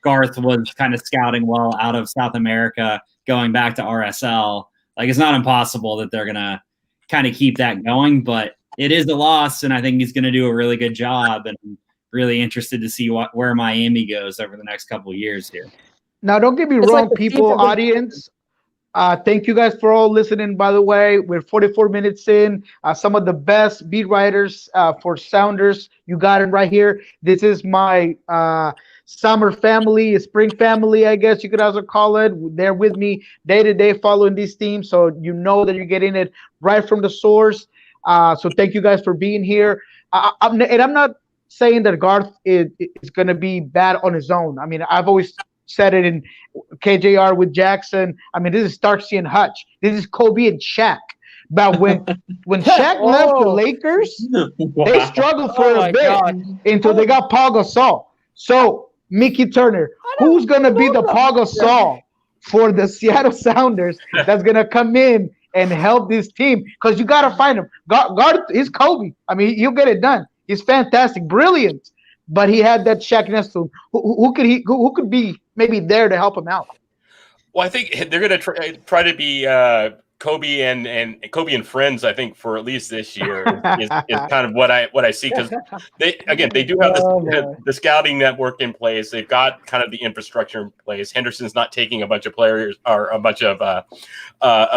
Garth was kind of scouting well out of South America, going back to RSL. Like, it's not impossible that they're going to kind of keep that going, but it is a loss, and I think he's going to do a really good job, and I'm really interested to see where Miami goes over the next couple of years here. Now, don't get me wrong, people, audience. Thank you guys for all listening, by the way. We're 44 minutes in. Some of the best beat writers for Sounders. You got it right here. This is my summer family, spring family, I guess you could also call it. They're with me day to day following these teams, so you know that you're getting it right from the source. So thank you guys for being here. I'm not saying that Garth is going to be bad on his own. I mean, I've always said it in KJR with Jackson. I mean, this is Starksy and Hutch. This is Kobe and Shaq. But when Shaq left the Lakers, they struggled for a bit until they got Paul Gasol. So, Mickey Turner, who's going to be the Paul Gasol for the Seattle Sounders that's gonna come in and help this team, because you gotta find him. Garth is Kobe. I mean, he'll get it done. He's fantastic, brilliant, but he had that shakiness to him. Who could be maybe there to help him out? Well, I think they're going to try to be Kobe and Kobe and friends. I think for at least this year is kind of what I see, because they do have the scouting network in place. They've got kind of the infrastructure in place. Henderson's not taking a bunch of players or a bunch of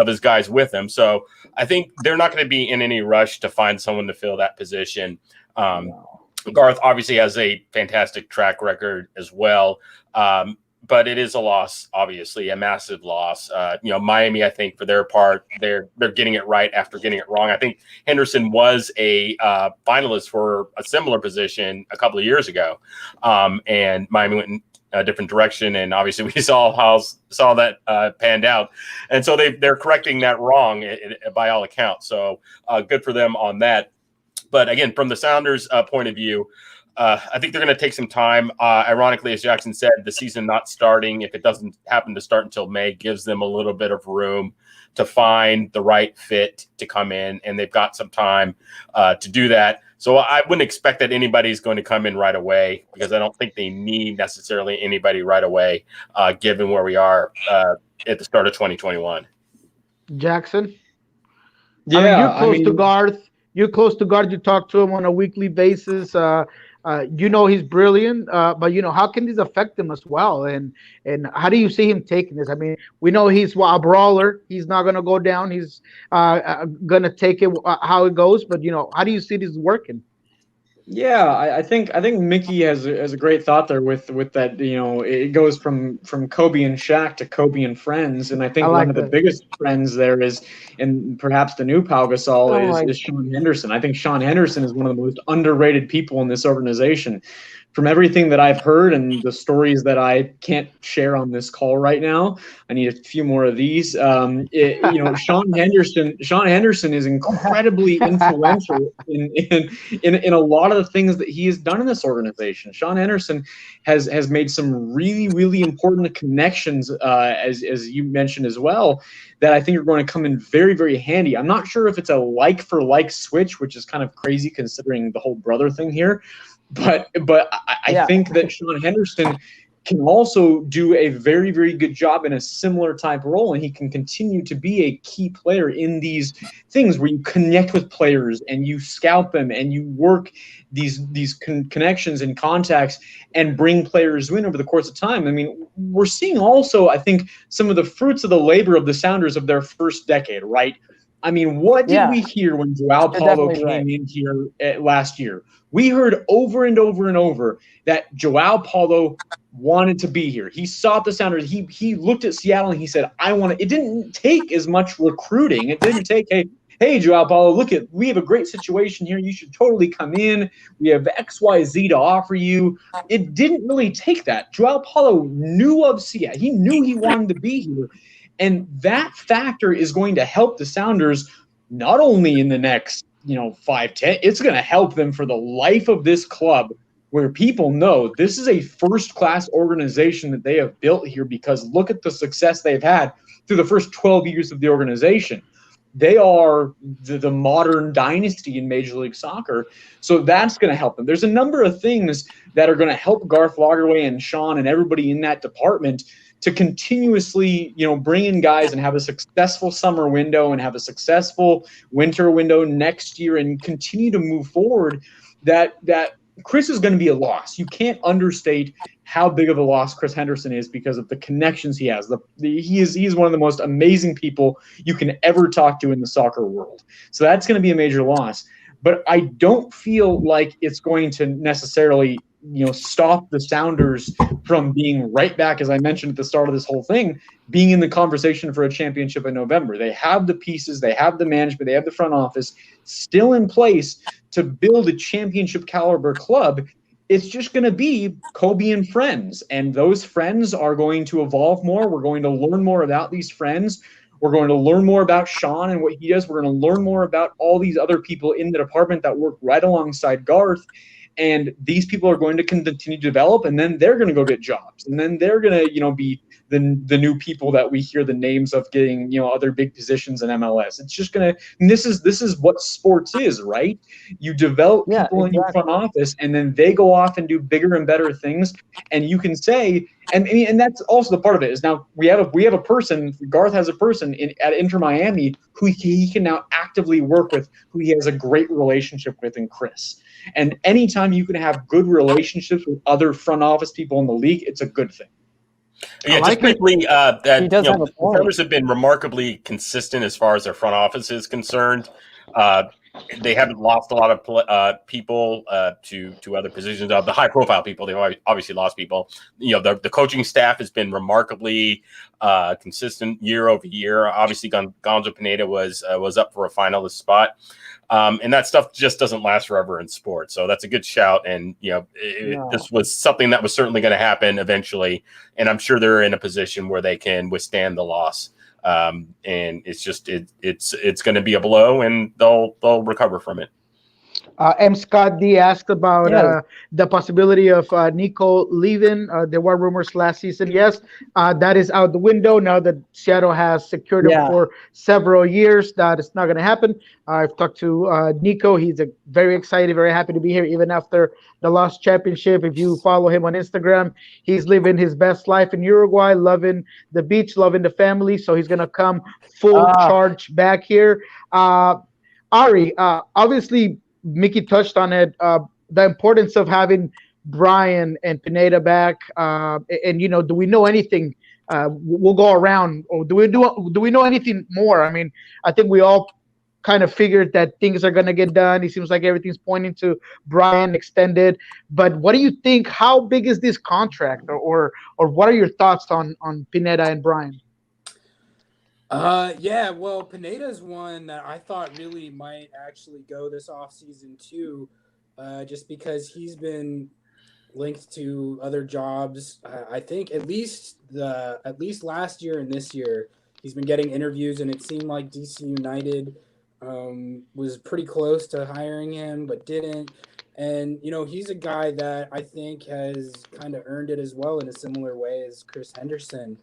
his guys with him, so I think they're not going to be in any rush to find someone to fill that position. Garth obviously has a fantastic track record as well. But it is a loss, obviously, a massive loss. Miami, I think, for their part, they're getting it right after getting it wrong. I think Henderson was a finalist for a similar position a couple of years ago, and Miami went in a different direction. And obviously, we saw that panned out, and so they're correcting that wrong by all accounts. So good for them on that. But again, from the Sounders' point of view, I think they're going to take some time. Ironically, as Jackson said, the season not starting, if it doesn't happen to start until May, gives them a little bit of room to find the right fit to come in, and they've got some time to do that. So I wouldn't expect that anybody's going to come in right away, because I don't think they need necessarily anybody right away, given where we are at the start of 2021. Jackson? Yeah, you're close to Garth. You're close to Garth. You talk to him on a weekly basis. He's brilliant, but how can this affect him as well? And how do you see him taking this? I mean, we know he's a brawler. He's not going to go down. He's going to take it how it goes. But how do you see this working? Yeah, I think Mickey has a great thought there with that. It goes from Kobe and Shaq to Kobe and friends, and I think one of the biggest friends there is, and perhaps the new Pau Gasol is Sean Henderson. I think Sean Henderson is one of the most underrated people in this organization. From everything that I've heard and the stories that I can't share on this call right now, I need a few more of these. Sean Henderson is incredibly influential in a lot of the things that he has done in this organization. Sean Henderson has made some really, really important connections, as you mentioned as well, that I think are going to come in very, very handy. I'm not sure if it's a like for like switch, which is kind of crazy considering the whole brother thing here. But I think that Sean Henderson can also do a very, very good job in a similar type role, and he can continue to be a key player in these things where you connect with players and you scout them and you work these connections and contacts and bring players in over the course of time. I mean, we're seeing also, I think, some of the fruits of the labor of the Sounders of their first decade, right? I mean, what did we hear when Joao Paulo came in here last year? We heard over and over and over that Joao Paulo wanted to be here. He sought the Sounders. He looked at Seattle and he said, I want to. It didn't take as much recruiting. It didn't take, hey, Joao Paulo, we have a great situation here. You should totally come in. We have XYZ to offer you. It didn't really take that. Joao Paulo knew of Seattle. He knew he wanted to be here. And that factor is going to help the Sounders not only in the next 5-10, it's going to help them for the life of this club, where people know this is a first-class organization that they have built here, because look at the success they've had through the first 12 years of the organization. They are the modern dynasty in Major League Soccer, so that's going to help them. There's a number of things that are going to help Garth Lagerwey and Sean and everybody in that department to continuously, bring in guys and have a successful summer window and have a successful winter window next year and continue to move forward. That Chris is going to be a loss. You can't understate how big of a loss Chris Henderson is because of the connections he has. He's one of the most amazing people you can ever talk to in the soccer world. So that's going to be a major loss. But I don't feel like it's going to necessarily stop the Sounders from being right back, as I mentioned at the start of this whole thing, being in the conversation for a championship in November. They have the pieces, they have the management, they have the front office still in place to build a championship caliber club. It's just going to be Kobe and friends, and those friends are going to evolve more. We're going to learn more about these friends. We're going to learn more about Sean and what he does. We're going to learn more about all these other people in the department that work right alongside Garth. and these people are going to continue to develop, and then they're going to go get jobs, and then they're going to be the new people that we hear the names of getting other big positions in MLS. It's just going to, and this is what sports is, right? You develop people in your front office, and then they go off and do bigger and better things, and you can say, and that's also the part of it is now we have a person, Garth has a person at Inter Miami who he can now actively work with, who he has a great relationship with in Chris. And anytime you can have good relationships with other front office people in the league, it's a good thing. Yeah, just quickly, the Farmers have been remarkably consistent as far as their front office is concerned. They haven't lost a lot of people to other positions. Of the high-profile people, they've obviously lost people. The coaching staff has been remarkably consistent year over year. Obviously, Gonzo Pineda was up for a finalist spot. And that stuff just doesn't last forever in sports. So that's a good shout. And, this was something that was certainly going to happen eventually. And I'm sure they're in a position where they can withstand the loss. And it's just, it's going to be a blow, and they'll recover from it. M. Scott D asked about the possibility of Nico leaving. There were rumors last season. Yes, that is out the window now that Seattle has secured him for several years. That is not going to happen. I've talked to Nico. He's very excited, very happy to be here, even after the lost championship. If you follow him on Instagram, he's living his best life in Uruguay, loving the beach, loving the family. So he's going to come full charge back here. Ari, obviously, Mickey touched on it, the importance of having Brian and Pineda back. And do we know anything? We'll go around. Or do we know anything more? I mean, I think we all kind of figured that things are going to get done. It seems like everything's pointing to Brian extended. But what do you think? How big is this contract? Or what are your thoughts on Pineda and Brian? Well, Pineda's one that I thought really might actually go this offseason too, just because he's been linked to other jobs. I think at least last year and this year, he's been getting interviews, and it seemed like DC United was pretty close to hiring him, but didn't. And, he's a guy that I think has kind of earned it as well in a similar way as Chris Henderson.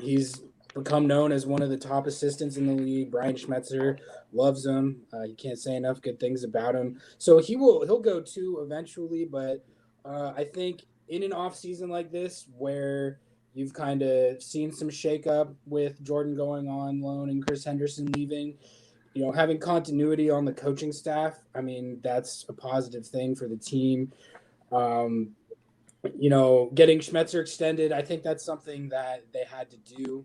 He's become known as one of the top assistants in the league. Brian Schmetzer loves him. You can't say enough good things about him. So he'll go too eventually, but I think in an off season like this, where you've kind of seen some shakeup with Jordan going on loan and Chris Henderson leaving, having continuity on the coaching staff, I mean, that's a positive thing for the team. Getting Schmetzer extended, I think that's something that they had to do.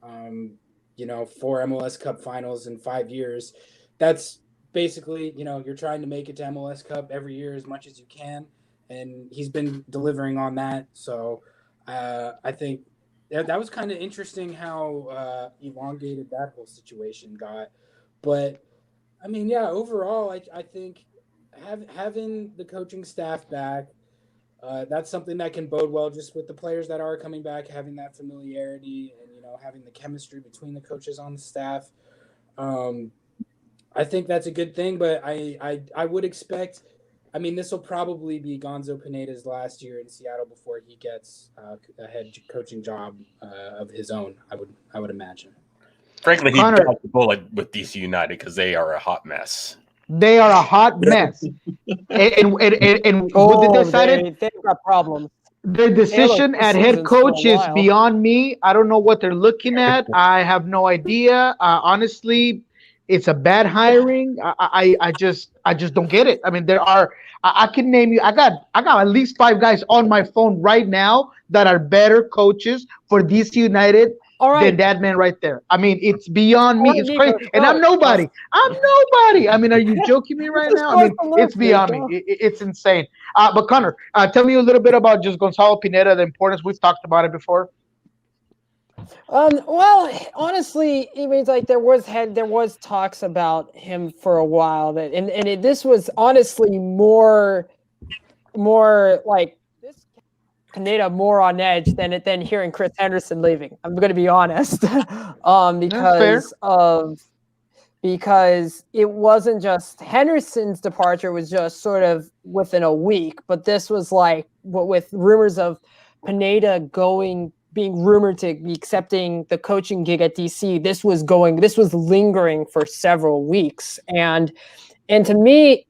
4 MLS Cup finals in 5 years. That's basically, you're trying to make it to MLS Cup every year as much as you can. And he's been delivering on that. So I think that was kind of interesting how elongated that whole situation got. But, I mean, overall, I think having the coaching staff back, that's something that can bode well just with the players that are coming back, having that familiarity and, having the chemistry between the coaches on the staff. I think that's a good thing, but I would expect, this will probably be Gonzo Pineda's last year in Seattle before he gets a head coaching job of his own, I would imagine. Frankly, he dodged the bullet with DC United because they are a hot mess. They are a hot mess. and what they decided? They've got problems. The decision at head coach is beyond me. I don't know what they're looking at. I have no idea. Honestly, it's a bad hiring. I just don't get it. I mean, I can name you. I got at least 5 guys on my phone right now that are better coaches for DC United than that man right there. I mean, it's beyond me. It's crazy. And I'm nobody. I mean, are you joking me right now? I mean, it's beyond me. It's insane. But Connor, tell me a little bit about just Gonzalo Pineda, the importance. We've talked about it before. Well, honestly, it means like there was talks about him for a while this was honestly more like this Pineda more on edge than hearing Chris Henderson leaving. I'm going to be honest, because of because it wasn't just Henderson's departure was just sort of within a week, but this was like with rumors of Pineda being rumored to be accepting the coaching gig at DC. This was lingering for several weeks. And to me,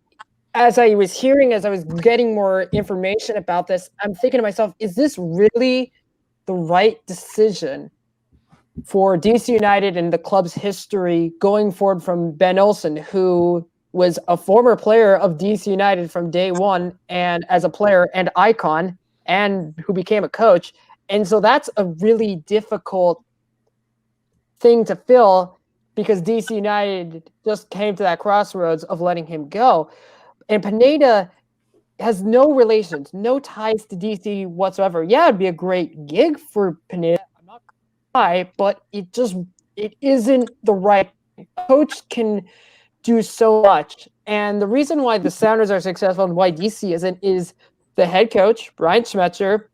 as I was getting more information about this, I'm thinking to myself, is this really the right decision for DC United and the club's history going forward from Ben Olsen, who was a former player of DC United from day one, and as a player and icon, and who became a coach? And so that's a really difficult thing to fill, because DC United just came to that crossroads of letting him go. And Pineda has no relations, no ties to DC whatsoever. Yeah, it'd be a great gig for Pineda, I'm not gonna lie, but it isn't the right coach can do so much. And the reason why the Sounders are successful and why DC isn't is the head coach, Brian Schmetzer,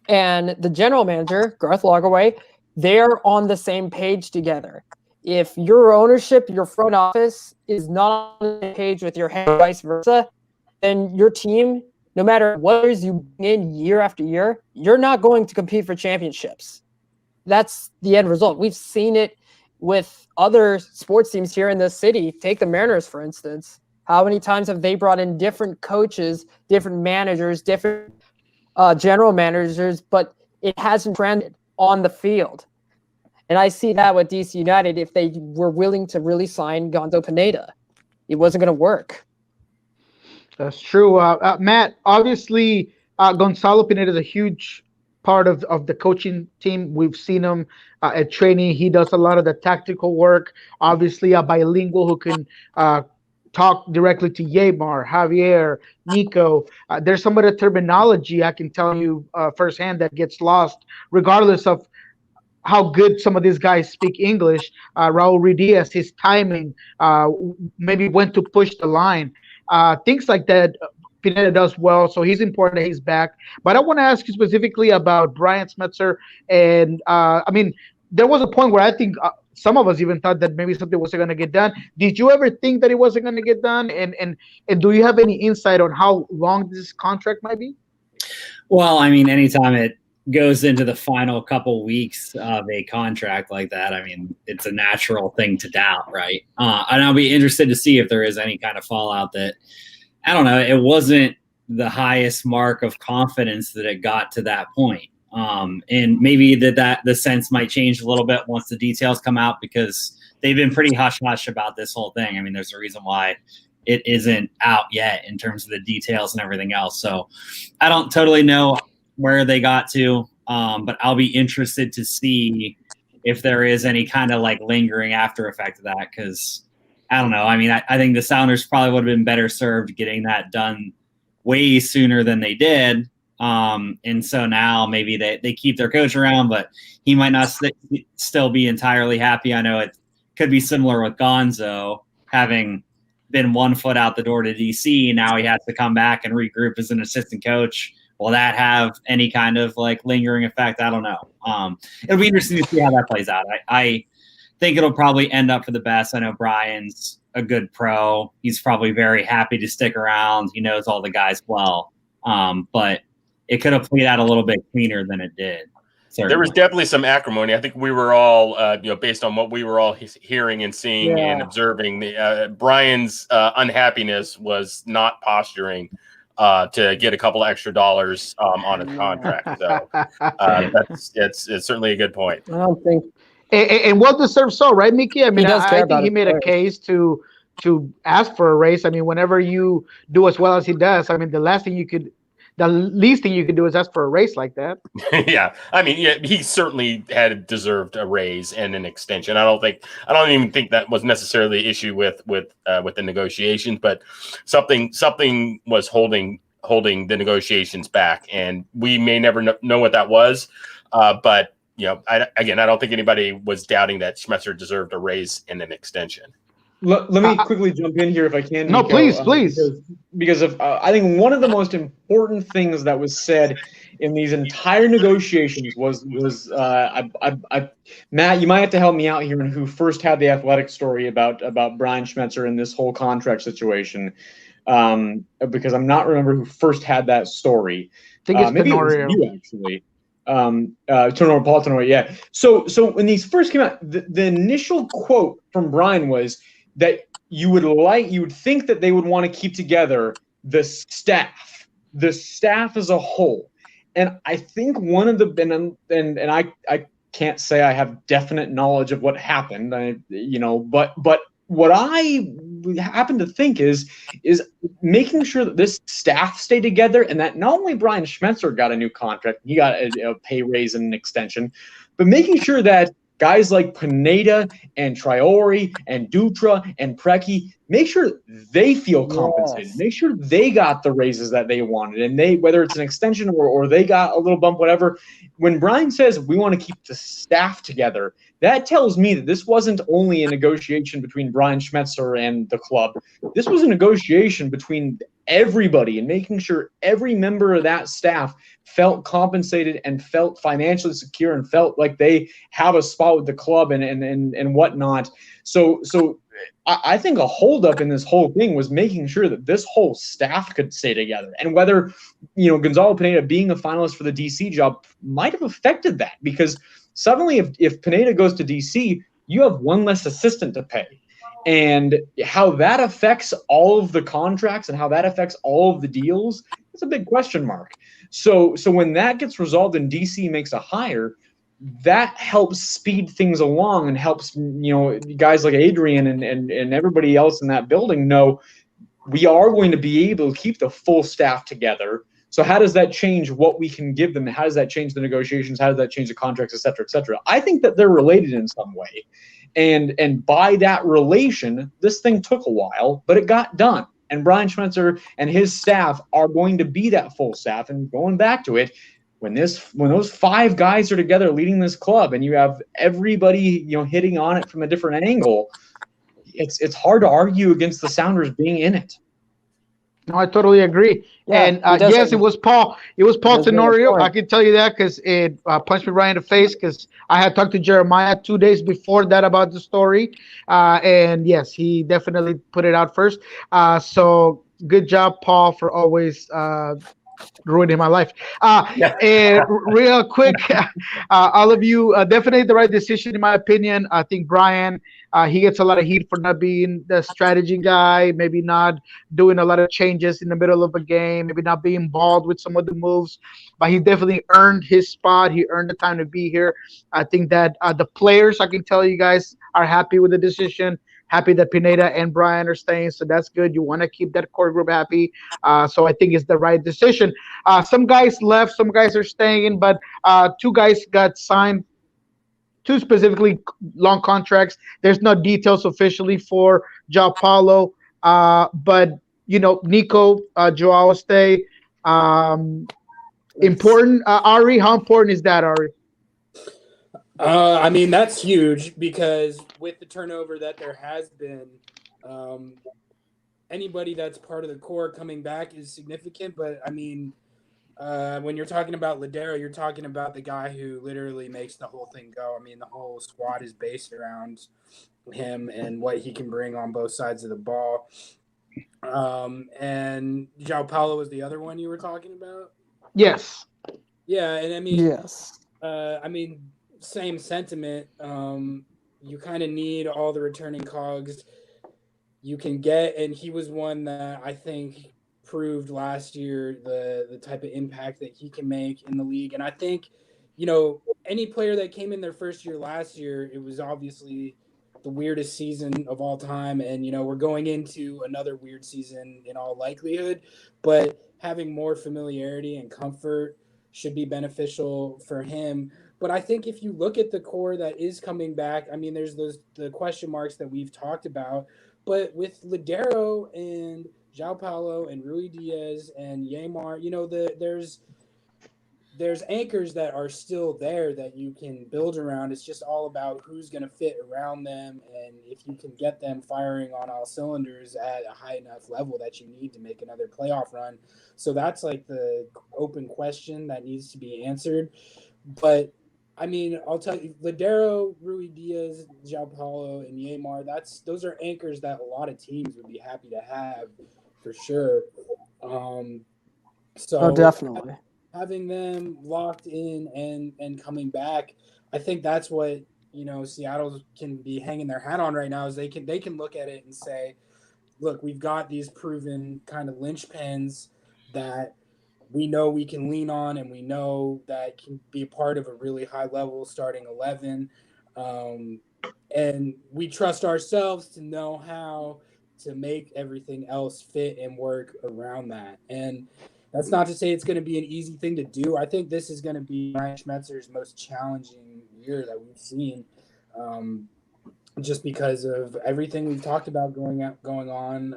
and the general manager, Garth Lagerwey, they're on the same page together. If your ownership, your front office is not on the page with your head, vice versa, then your team, no matter what years you bring in year after year, you're not going to compete for championships. That's the end result. We've seen it with other sports teams here in the city. Take the Mariners, for instance. How many times have they brought in different coaches, different managers, different general managers, but it hasn't trended on the field? And I see that with DC United. If they were willing to really sign Gonzo Pineda, it wasn't going to work. That's true. Matt, obviously, Gonzalo Pineda is a huge part of the coaching team. We've seen him at training. He does a lot of the tactical work. Obviously, a bilingual who can talk directly to Yeimar, Javier, Nico. There's some of the terminology I can tell you firsthand that gets lost, regardless of how good some of these guys speak English. Raul Ruidiaz, his timing, maybe when to push the line, things like that. Pineda does well, so he's important that he's back. But I want to ask you specifically about Brian Schmetzer. And I mean, there was a point where I think some of us even thought that maybe something wasn't going to get done. Did you ever think that it wasn't going to get done? And do you have any insight on how long this contract might be? Well, I mean, anytime it goes into the final couple weeks of a contract like that, I mean, it's a natural thing to doubt, right? And I'll be interested to see if there is any kind of fallout that, I don't know, it wasn't the highest mark of confidence that it got to that point. And maybe that the sense might change a little bit once the details come out, because they've been pretty hush-hush about this whole thing. I mean, there's a reason why it isn't out yet in terms of the details and everything else. So I don't totally know where they got to, but I'll be interested to see if there is any kind of like lingering after effect of that, because I don't know. I mean, I think the Sounders probably would have been better served getting that done way sooner than they did. And so now maybe they keep their coach around, but he might not still be entirely happy. I know it could be similar with Gonzo, having been 1 foot out the door to DC. Now he has to come back and regroup as an assistant coach. Will that have any kind of like lingering effect? I don't know. It'll be interesting to see how that plays out. I think it'll probably end up for the best. I know Brian's a good pro. He's probably very happy to stick around. He knows all the guys well. But it could have played out a little bit cleaner than it did. Certainly. There was definitely some acrimony. I think we were all, based on what we were all hearing and seeing and observing, Brian's unhappiness was not posturing to get a couple extra dollars on his contract. So it's certainly a good point. I don't think. And well deserved so, right, Mickey? I mean, I think he made a case to ask for a raise. I mean, whenever you do as well as he does, I mean, the least thing you could do is ask for a raise like that. Yeah, I mean, yeah, he certainly had deserved a raise and an extension. I don't even think that was necessarily the issue with the negotiations, but something was holding the negotiations back, and we may never know what that was. But I don't think anybody was doubting that Schmetzer deserved a raise and an extension. Let me quickly jump in here if I can. No, Nico, please. I think one of the most important things that was said in these entire negotiations was Matt, you might have to help me out here, and who first had the Athletic story about Brian Schmetzer and this whole contract situation, because I'm not remember who first had that story. I think it's maybe Tenorio. It was you actually. Paul Tenorio, yeah. So when these first came out, the initial quote from Brian was that you would think that they would want to keep together the staff as a whole. And I think one of the and I can't say I have definite knowledge of what happened, but what I happen to think is making sure that this staff stay together, and that not only Brian Schmetzer got a new contract, he got a pay raise and an extension, but making sure that guys like Pineda and Traore and Dutra and Preki, make sure they feel compensated. Yes. Make sure they got the raises that they wanted, and whether it's an extension or they got a little bump, whatever. When Brian says we want to keep the staff together, that tells me that this wasn't only a negotiation between Brian Schmetzer and the club. This was a negotiation between everybody, and making sure every member of that staff felt compensated and felt financially secure and felt like they have a spot with the club and whatnot. So I think a holdup in this whole thing was making sure that this whole staff could stay together. And whether, Gonzalo Pineda being a finalist for the DC job might have affected that, because suddenly if Pineda goes to DC, you have one less assistant to pay. And how that affects all of the contracts and how that affects all of the deals, it's a big question mark. So when that gets resolved and DC makes a hire, that helps speed things along and helps, guys like Adrian and everybody else in that building know we are going to be able to keep the full staff together. So how does that change what we can give them? How does that change the negotiations? How does that change the contracts, et cetera, et cetera? I think that they're related in some way. And by that relation, this thing took a while, but it got done. And Brian Schmetzer and his staff are going to be that full staff. And going back to it, when those five guys are together leading this club, and you have everybody hitting on it from a different angle, it's hard to argue against the Sounders being in it. No, I totally agree. Yeah, And he does yes, have- it was Paul. It was Paul That's really Tenorio. important. I can tell you that because it punched me right in the face, because I had talked to Jeremiah 2 days before that about the story. And yes, he definitely put it out first. So good job, Paul, for always ruining my life. And real quick, all of you, definitely the right decision in my opinion. I think Brian, he gets a lot of heat for not being the strategy guy, maybe not doing a lot of changes in the middle of a game, maybe not being involved with some of the moves, but he definitely earned his spot. He earned the time to be here. I think that the players, I can tell you guys, are happy with the decision. Happy that Pineda and Brian are staying, so that's good. You want to keep that core group happy, so I think it's the right decision. Some guys left, some guys are staying, but two guys got signed, two specifically long contracts. There's no details officially for João Paulo, but Nico, Joao stay. Important. Ari, how important is that, Ari? I mean, that's huge, because with the turnover that there has been, anybody that's part of the core coming back is significant. But I mean, when you're talking about Ladero, you're talking about the guy who literally makes the whole thing go. I mean, the whole squad is based around him and what he can bring on both sides of the ball. And João Paulo was the other one you were talking about? Yes. Yeah, and I mean, Yes. Same sentiment. You kind of need all the returning cogs you can get, and he was one that I think proved last year the type of impact that he can make in the league. And I think, any player that came in their first year last year, it was obviously the weirdest season of all time, and we're going into another weird season in all likelihood, but having more familiarity and comfort should be beneficial for him. But I think if you look at the core that is coming back, I mean, there's the question marks that we've talked about. But with Ladero and João Paulo and Rui Diaz and Yeimar, there's anchors that are still there that you can build around. It's just all about who's going to fit around them, and if you can get them firing on all cylinders at a high enough level that you need to make another playoff run. So that's like the open question that needs to be answered. But I mean, I'll tell you, Ladero, Rui Diaz, João Paulo, and Yamar, those are anchors that a lot of teams would be happy to have for sure. So definitely. Having them locked in and coming back, I think that's what, Seattle can be hanging their hat on right now, is they can look at it and say, look, we've got these proven kind of linchpins that we know we can lean on, and we know that can be a part of a really high level starting 11. And we trust ourselves to know how to make everything else fit and work around that. And that's not to say it's going to be an easy thing to do. I think this is going to be Ryan Schmetzer's most challenging year that we've seen, just because of everything we've talked about going on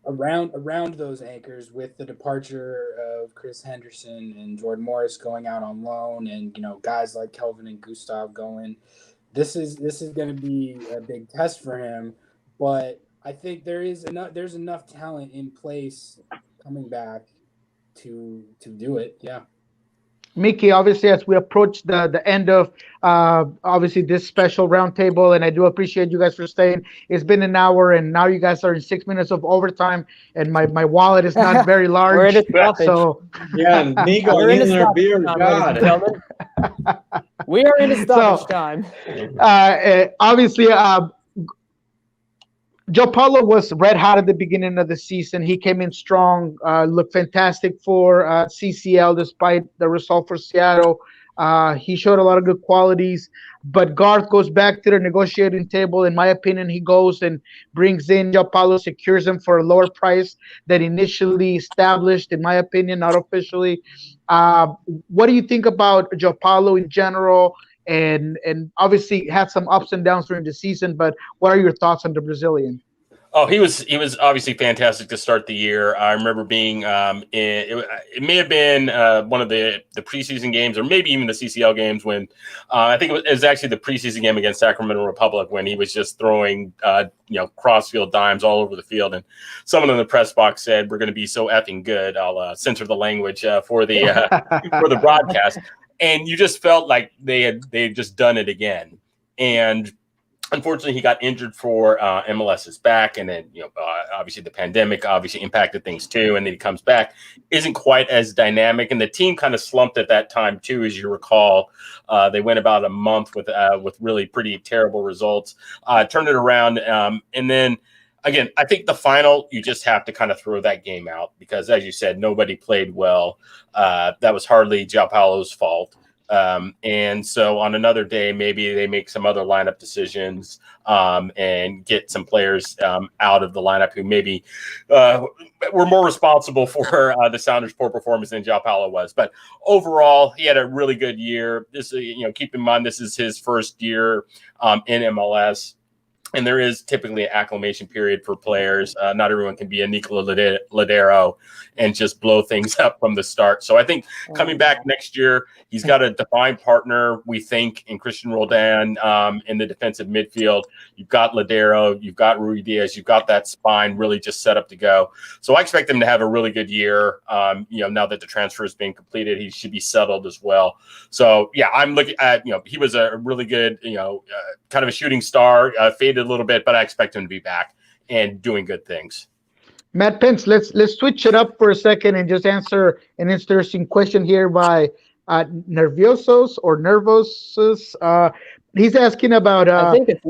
around those anchors, with the departure of Chris Henderson and Jordan Morris going out on loan, and guys like Kelvin and Gustav going. This is going to be a big test for him, but I think there's enough talent in place coming back to do it. Yeah. Mickey, obviously, as we approach the end of obviously this special roundtable, and I do appreciate you guys for staying. It's been an hour, and now you guys are in 6 minutes of overtime, and my wallet is not very large. We're in a stoppage. So Yeah, Nico, We're in a in their stoppage beer, time, ladies and God. gentlemen. We are in a stoppage time. obviously, João Paulo was red hot at the beginning of the season. He came in strong, looked fantastic for CCL despite the result for Seattle. He showed a lot of good qualities, but Garth goes back to the negotiating table. In my opinion, he goes and brings in João Paulo, secures him for a lower price than initially established, in my opinion, not officially. What do you think about João Paulo in general? And obviously had some ups and downs during the season, but what are your thoughts on the Brazilian? Oh, he was obviously fantastic to start the year. I remember being it may have been one of the preseason games, or maybe even the CCL games, when I think it was actually the preseason game against Sacramento Republic, when he was just throwing crossfield dimes all over the field, and someone in the press box said, "We're going to be so effing good." I'll censor the language for the broadcast. And you just felt like they had just done it again. And unfortunately, he got injured for MLS's back, and then obviously the pandemic obviously impacted things too. And then he comes back, isn't quite as dynamic, and the team kind of slumped at that time too, as you recall. They went about a month with really pretty terrible results. Turned it around, and then. Again, I think the final, you just have to kind of throw that game out because, as you said, nobody played well. That was hardly João Paulo's fault. And so on another day, maybe they make some other lineup decisions and get some players out of the lineup who maybe were more responsible for the Sounders' poor performance than João Paulo was. But overall, he had a really good year. This, keep in mind, this is his first year in MLS. And there is typically an acclimation period for players. Not everyone can be a Nicola Ladero and just blow things up from the start. So I think coming back next year, he's got a defined partner, we think, in Christian Roldan in the defensive midfield. You've got Ladero, you've got Rui Diaz, you've got that spine really just set up to go. So I expect him to have a really good year. Now that the transfer has been completed, he should be settled as well. So yeah, I'm looking at, he was a really good, kind of a shooting star, faded a little bit, but I expect him to be back and doing good things. Matt Pence, let's switch it up for a second and just answer an interesting question here by Nerviosos or Nervosos. He's asking about I think it's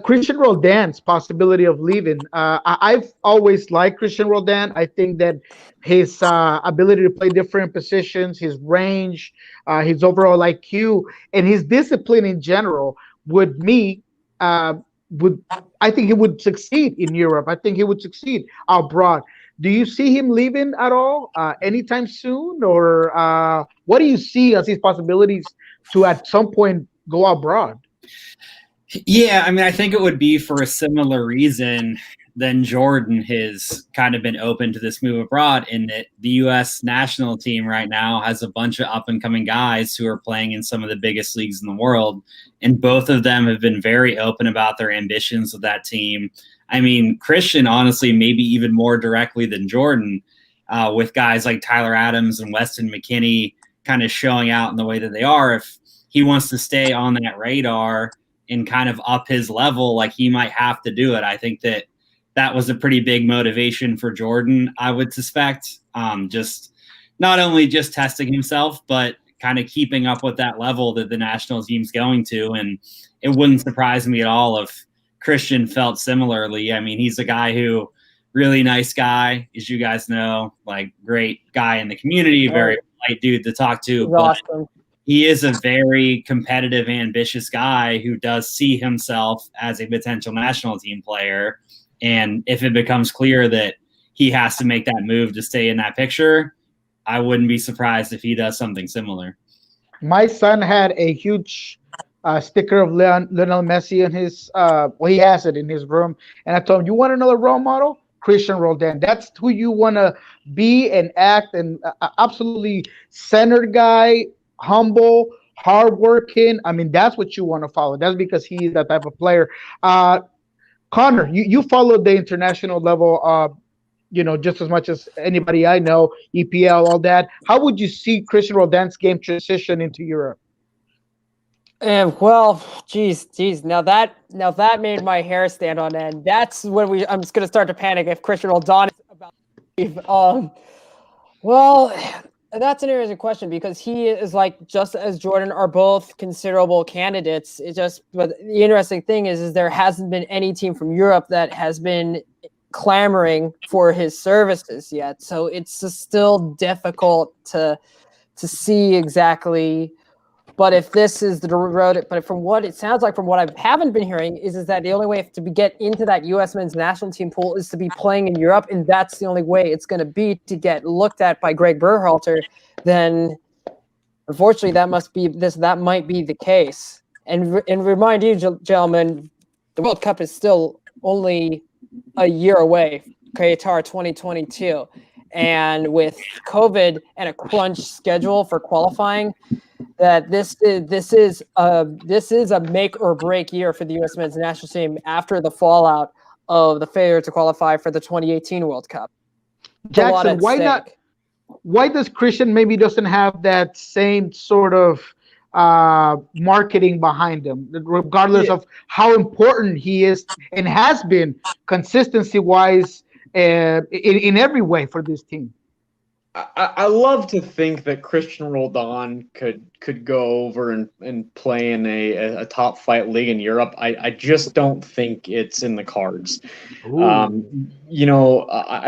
Christian Roldan's possibility of leaving. I've always liked Christian Roldan. I think that his ability to play different positions, his range, his overall IQ, and his discipline in general I think he would succeed in Europe. I think he would succeed abroad. Do you see him leaving at all anytime soon, or what do you see as his possibilities to at some point go abroad? Yeah, I mean, I think it would be for a similar reason then Jordan has kind of been open to this move abroad, in that the U.S. national team right now has a bunch of up-and-coming guys who are playing in some of the biggest leagues in the world, and both of them have been very open about their ambitions with that team. I mean, Christian, honestly, maybe even more directly than Jordan, with guys like Tyler Adams and Weston McKennie kind of showing out in the way that they are. If he wants to stay on that radar and kind of up his level, like, he might have to do it. I think that was a pretty big motivation for Jordan, I would suspect. Just not only just testing himself, but kind of keeping up with that level that the national team's going to. And it wouldn't surprise me at all if Christian felt similarly. I mean, he's a guy who, really nice guy, as you guys know, like, great guy in the community, very polite dude to talk to. But awesome. He is a very competitive, ambitious guy who does see himself as a potential national team player. And if it becomes clear that he has to make that move to stay in that picture, I wouldn't be surprised if he does something similar. My son had a huge sticker of Lionel Messi in his, he has it in his room. And I told him, you want another role model? Cristian Roldan. That's who you want to be and act, and absolutely centered guy, humble, hardworking. I mean, that's what you want to follow. That's because he's that type of player. Connor, you followed the international level, just as much as anybody I know, EPL, all that. How would you see Cristian Roldan's game transition into Europe? Well, geez. Now that made my hair stand on end. That's when I'm just gonna start to panic if Cristian Roldan is about to leave. Well, that's an interesting question, because he is, like, just as Jordan, are both considerable candidates. But the interesting thing is there hasn't been any team from Europe that has been clamoring for his services yet. So it's still difficult to see exactly. But if this is the road, but from what it sounds like, from what I haven't been hearing, is that the only way to get into that U.S. men's national team pool is to be playing in Europe, and that's the only way it's going to be to get looked at by Greg Berhalter. Then, unfortunately, that might be the case. And remind you, gentlemen, the World Cup is still only a year away, Qatar 2022, and with COVID and a crunch schedule for qualifying, that this is a make or break year for the U.S. men's national team after the fallout of the failure to qualify for the 2018 World Cup. Jackson, why does Christian maybe doesn't have that same sort of marketing behind him, regardless of how important he is and has been consistency wise in every way for this team? I love to think that Cristian Roldan could go over and play in a top flight league in Europe. I just don't think it's in the cards. I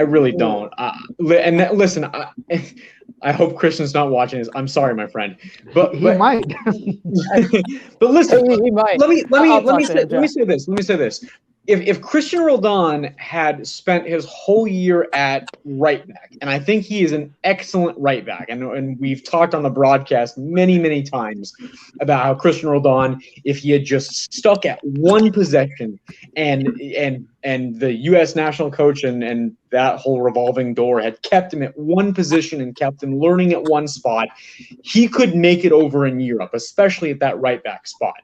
really don't. Listen, I hope Christian's not watching this. I'm sorry, my friend, but he might. But listen, he might. Let me say this. If Cristian Roldan had spent his whole year at right back, and I think he is an excellent right back, and we've talked on the broadcast many, many times about how Cristian Roldan, if he had just stuck at one possession and the U.S. national coach and that whole revolving door had kept him at one position and kept him learning at one spot, he could make it over in Europe, especially at that right back spot.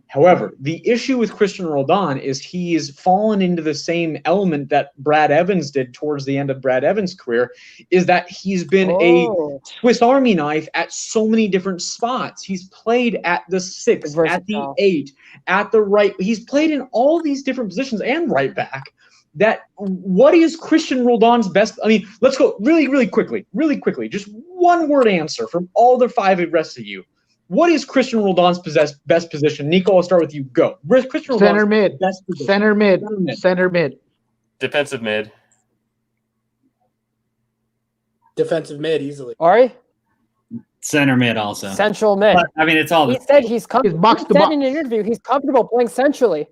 However, the issue with Cristian Roldan is he's fallen into the same element that Brad Evans did towards the end of Brad Evans' career, is that he's been a Swiss Army knife at so many different spots. He's played at the 6, at the 8, at the right. He's played in all these different positions and right back. What is Cristian Roldan's best? I mean, let's go really quickly. Just one word answer from all the 5 of the rest of you. What is Cristian Roldan's best position? Nico, I'll start with you. Go. Cristian Center mid. Center mid. Defensive mid. Defensive mid, easily. Ari? Center mid also. Central mid. But, I mean, it's all. He said he's comfortable. Box to box. In an interview, he's comfortable playing centrally.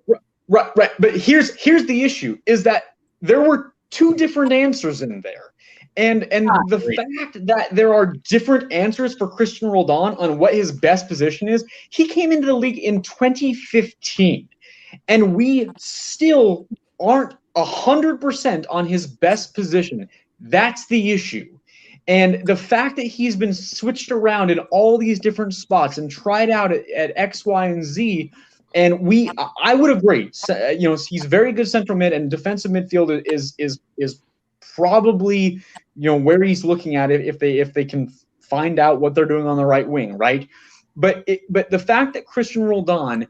Right. But here's the issue: is that there were 2 different answers in there. And the fact that there are different answers for Cristian Roldan on what his best position is, he came into the league in 2015, and we still aren't 100% on his best position. That's the issue. And the fact that he's been switched around in all these different spots and tried out at X, Y, and Z, and I would agree. You know, he's very good central mid, and defensive midfield is probably, you know, where he's looking at it if they can find out what they're doing on the right wing, right? But the fact that Christian Roldan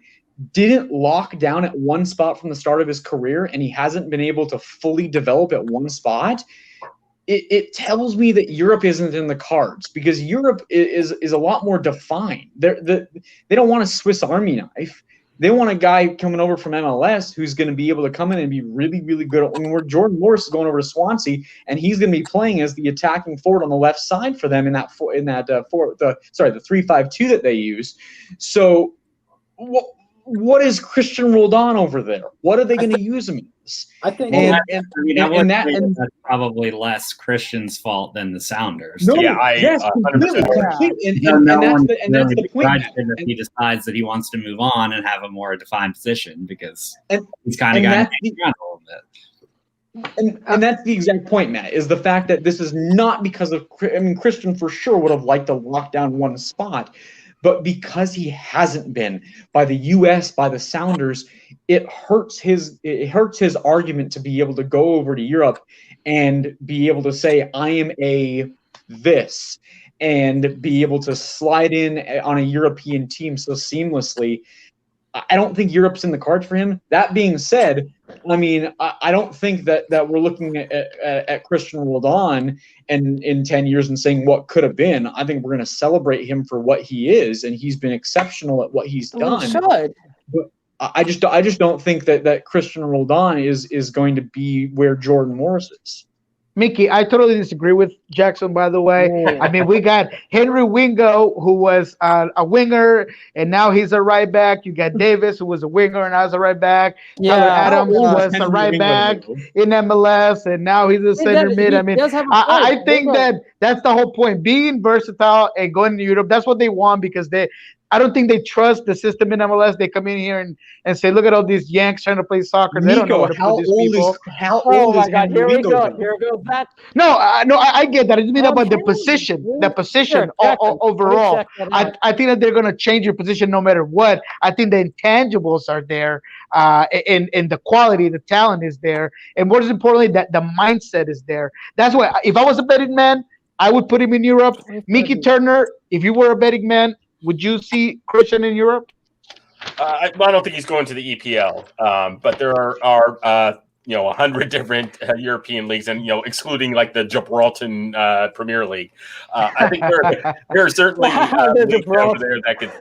didn't lock down at one spot from the start of his career, and he hasn't been able to fully develop at one spot, it tells me that Europe isn't in the cards, because Europe is a lot more defined. They don't want a Swiss Army knife. They want a guy coming over from MLS who's going to be able to come in and be really, really good. I mean, where Jordan Morris is going over to Swansea, and he's going to be playing as the attacking forward on the left side for them in that 3-5-2 that they use. So, what is Christian Roldan over there? What are they going to use him as? I think, that's probably less Christian's fault than the Sounders. No, Yeah, yes, 100%. completely. And that's the point. If he decides that he wants to move on and have a more defined position, because he's kind of and got that's around a little bit. And that's the exact point, Matt, is the fact that this is not because of, I mean, Christian for sure would have liked to lock down one spot, but because he hasn't been by the U.S., by the Sounders, it hurts his argument to be able to go over to Europe and be able to say, I am a this, and be able to slide in on a European team so seamlessly. I don't think Europe's in the cards for him. That being said, I mean, I don't think that we're looking at Christian Roldan and in 10 years and saying what could have been. I think we're going to celebrate him for what he is, and he's been exceptional at what he's done. We should. But I just don't think that Christian Roldan is going to be where Jordan Morris is. Mickey, I totally disagree with Jackson, by the way. I mean, we got Henry Wingo, who was a winger, and now he's a right back. You got Davis, who was a winger, and now he's a right back. Tyler Adams was a right back in MLS, and now he's a center mid. I mean, I think that's the whole point. Being versatile and going to Europe, that's what they want, because I don't think they trust the system in MLS. They come in here and say, look at all these Yanks trying to play soccer. They don't know what to put these people. How old is Henry Here we Wingo? go. Here goes that. No, I get that. I just mean about the position. The position overall. I think that they're going to change your position no matter what. I think the intangibles are there, and the quality, the talent is there, and more importantly, that the mindset is there. That's why, if I was a betting man, I would put him in Europe. Mickey Turner, if you were a betting man, would you see Christian in Europe? I don't think he's going to the EPL, but there are 100 different European leagues, and excluding like the Gibraltar Premier League. I think there are certainly leagues over there that could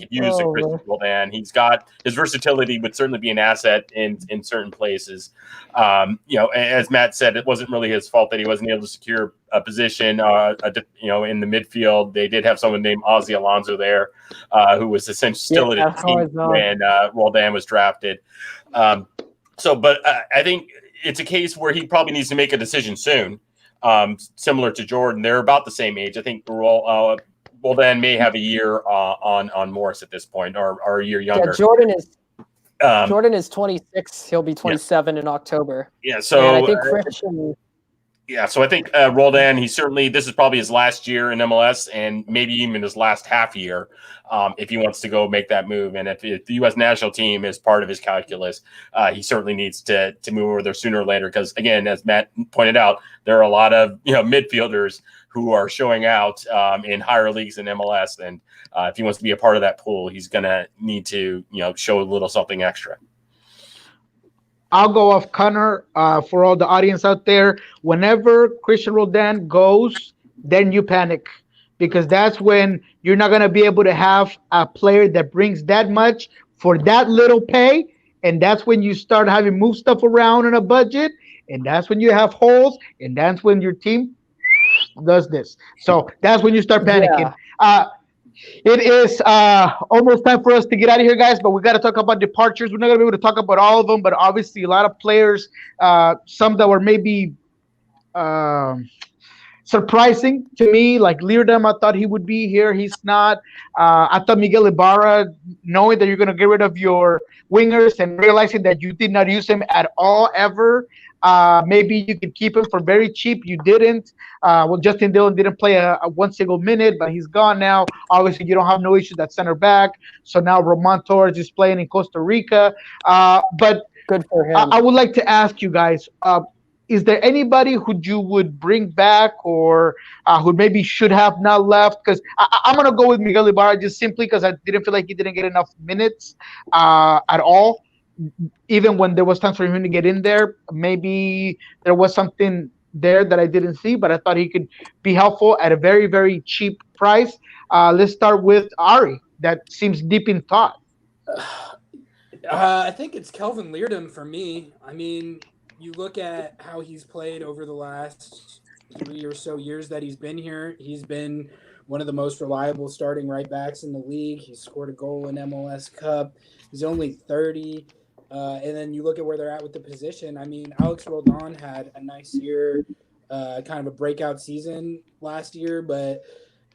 use a Christian Roldan. He's got his versatility would certainly be an asset in certain places. As Matt said, it wasn't really his fault that he wasn't able to secure a position, in the midfield. They did have someone named Ozzy Alonso there, who was essentially still at his team when Roldan was drafted. But I think it's a case where he probably needs to make a decision soon, similar to Jordan. They're about the same age. I think Roldan may have a year on Morris at this point, or a year younger. Yeah, Jordan is 26. He'll be 27 in October. Yeah, so and I think Christian. Yeah, so I think Roldan, this is probably his last year in MLS, and maybe even his last half year, if he wants to go make that move. And if the U.S. national team is part of his calculus, he certainly needs to move over there sooner or later. Because again, as Matt pointed out, there are a lot of midfielders who are showing out in higher leagues than MLS, and if he wants to be a part of that pool, he's going to need to show a little something extra. I'll go off Connor for all the audience out there. Whenever Christian Roldan goes, then you panic, because that's when you're not going to be able to have a player that brings that much for that little pay. And that's when you start having to move stuff around on a budget. And that's when you have holes. And that's when your team does this. So that's when you start panicking. Yeah. It is almost time for us to get out of here, guys, but we got to talk about departures. We're not going to be able to talk about all of them, but obviously a lot of players, some that were maybe surprising to me. Like Leardom, I thought he would be here. He's not. I thought Miguel Ibarra, knowing that you're going to get rid of your wingers and realizing that you did not use him at all ever, maybe you could keep him for very cheap. You didn't. Well, Justin Dillon didn't play a one single minute, but he's gone now. Obviously, you don't have no issues at center back. So now Roman Torres is playing in Costa Rica. But Good for him. I would like to ask you guys, is there anybody who you would bring back or who maybe should have not left? Because I'm going to go with Miguel Ibarra just simply because I didn't feel like he didn't get enough minutes at all. Even when there was time for him to get in there, maybe there was something there that I didn't see, but I thought he could be helpful at a very, very cheap price. Let's start with Ari. That seems deep in thought. I think it's Kelvin Leardom for me. I mean, you look at how he's played over the last 3 or so years that he's been here. He's been one of the most reliable starting right backs in the league. He's scored a goal in MLS Cup. He's only 30. And then you look at where they're at with the position. I mean, Alex Roldan had a nice year, kind of a breakout season last year, but,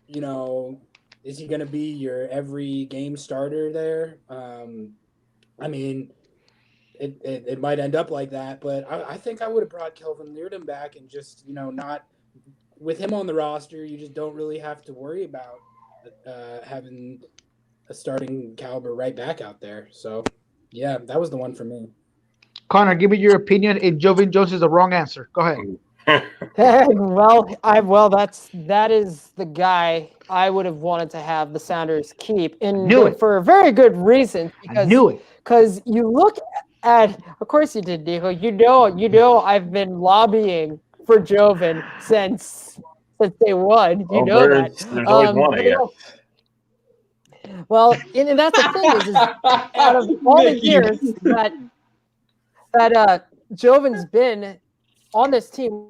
you know, is he going to be your every game starter there? I mean, it might end up like that, but I think I would have brought Kelvin Leardom back and just, you know, not with him on the roster, you just don't really have to worry about having a starting caliber right back out there. So, yeah, that was the one for me. Connor, give me your opinion if Joevin Jones is the wrong answer. Go ahead. That is the guy I would have wanted to have the Sounders keep, and Knew it. for a very good reason. I knew it. Because you look at, of course you did, Nico. You know, I've been lobbying for Joevin since day one. You know that. There's always one, I guess. Well, and that's the thing is out of all the years that Jovin's been on this team,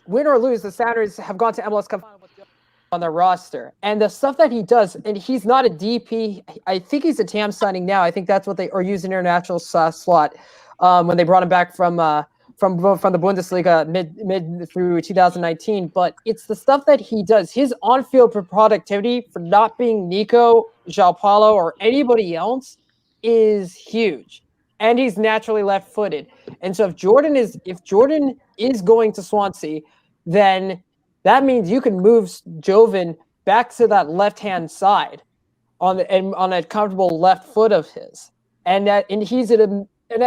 win or lose, the Sounders have gone to MLS Cup on their roster. And the stuff that he does, and he's not a DP. I think he's a TAM signing now. I think that's what they are using international slot when they brought him back from the Bundesliga mid through 2019. But it's the stuff that he does. His on-field productivity for not being Nico, João Paulo, or anybody else is huge. And he's naturally left-footed. And so if Jordan is going to Swansea, then that means you can move Joevin back to that left-hand side on a comfortable left foot of his. And he's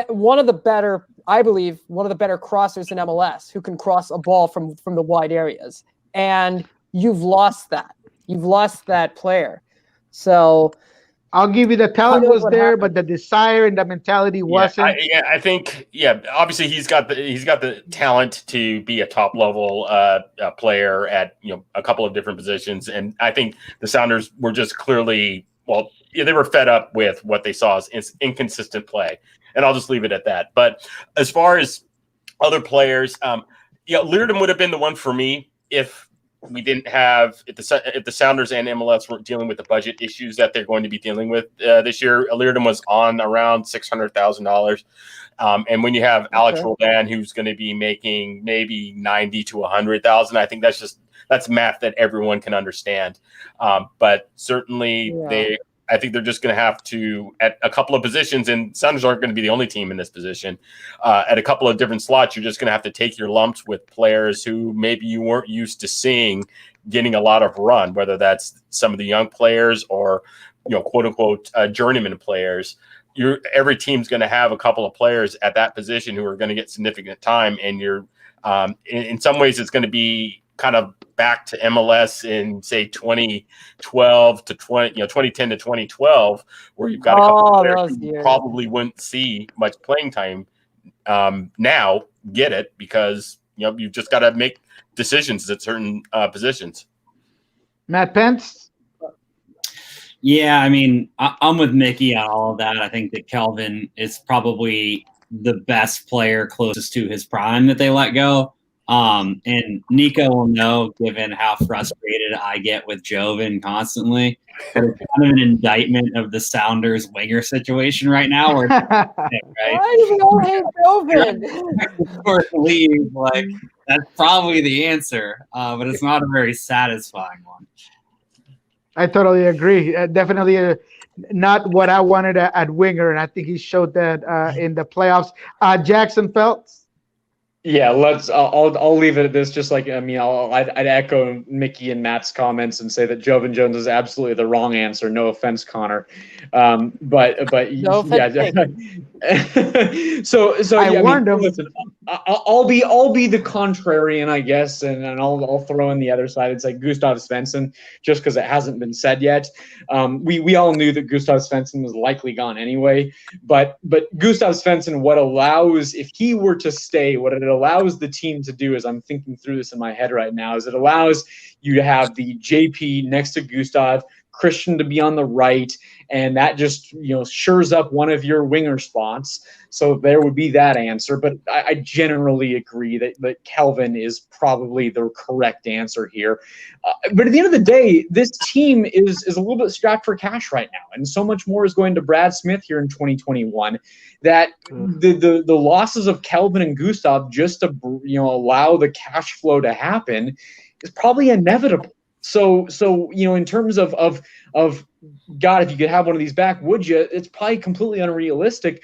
one of the better, I believe, one of the better crossers in MLS who can cross a ball from the wide areas. And you've lost that. You've lost that player. So I'll give you the talent was there, but the desire and the mentality wasn't. I think obviously he's got the talent to be a top level player at a couple of different positions, and I think the Sounders were just clearly they were fed up with what they saw as inconsistent play, and I'll just leave it at that. But as far as other players, Leardom would have been the one for me if we didn't have if the Sounders and MLS weren't dealing with the budget issues that they're going to be dealing with this year. Leardom was on around $600,000, and when you have Alex Roldan, who's going to be making maybe $90,000 to $100,000, I think that's math that everyone can understand. But certainly I think they're just going to have to, at a couple of positions, and Sounders aren't going to be the only team in this position. At a couple of different slots, you're just going to have to take your lumps with players who maybe you weren't used to seeing getting a lot of run, whether that's some of the young players or, quote unquote, journeyman players. Every team's going to have a couple of players at that position who are going to get significant time. And you're, in some ways, it's going to be kind of back to MLS in say 2012 to 2010 to 2012, where you've got a couple of players who probably wouldn't see much playing time now get it because you've just got to make decisions at certain positions. Matt Pence. Yeah, I mean, I'm with Mickey on all of that. I think that Kelvin is probably the best player closest to his prime that they let go. And Nico will know, given how frustrated I get with Joevin constantly. It's kind of an indictment of the Sounders winger situation right now. Why do we all hate Joevin? Leave, That's probably the answer, but it's not a very satisfying one. I totally agree. Definitely not what I wanted at winger, and I think he showed that in the playoffs. Jackson Phelps. Yeah, I'll leave it at this. Just like I'd echo Mickey and Matt's comments and say that Jovan Jones is absolutely the wrong answer. No offense, Connor, but No offense. yeah. So I warned him. Listen, I'll be the contrarian, I guess, and I'll throw in the other side. It's like Gustav Svensson, just because it hasn't been said yet. We all knew that Gustav Svensson was likely gone anyway, but Gustav Svensson, what allows, if he were to stay, what it allows the team to do, is, I'm thinking through this in my head right now, is it allows you to have the JP next to Gustav, Christian to be on the right, and that just shores up one of your winger spots. So there would be that answer. But I generally agree that Kelvin is probably the correct answer here. But at the end of the day, this team is a little bit strapped for cash right now, and so much more is going to Brad Smith here in 2021. That the losses of Kelvin and Gustav, just to allow the cash flow to happen, is probably inevitable. So in terms of God, if you could have one of these back, would you? It's probably completely unrealistic.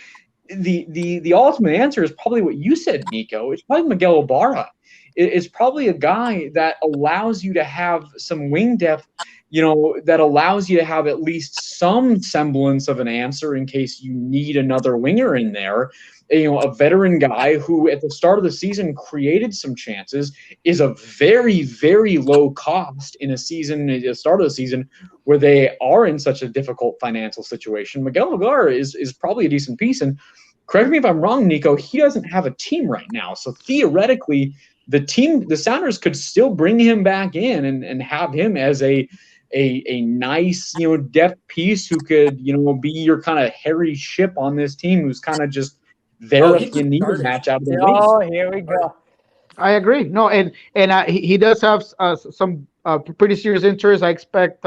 The ultimate answer is probably what you said, Nico. It's probably Miguel Ibarra. It's probably a guy that allows you to have some wing depth, that allows you to have at least some semblance of an answer in case you need another winger in there. A veteran guy who at the start of the season created some chances, is a very, very low cost in a season, at the start of the season, where they are in such a difficult financial situation. Miguel Ibarra is probably a decent piece. And correct me if I'm wrong, Nico, he doesn't have a team right now. So theoretically, the Sounders could still bring him back in and have him as a nice, depth piece who could, be your kind of hairy ship on this team, who's kind of just there if you need a match out of the way. Oh, here we go. I agree. No, and he does have some pretty serious interest. I expect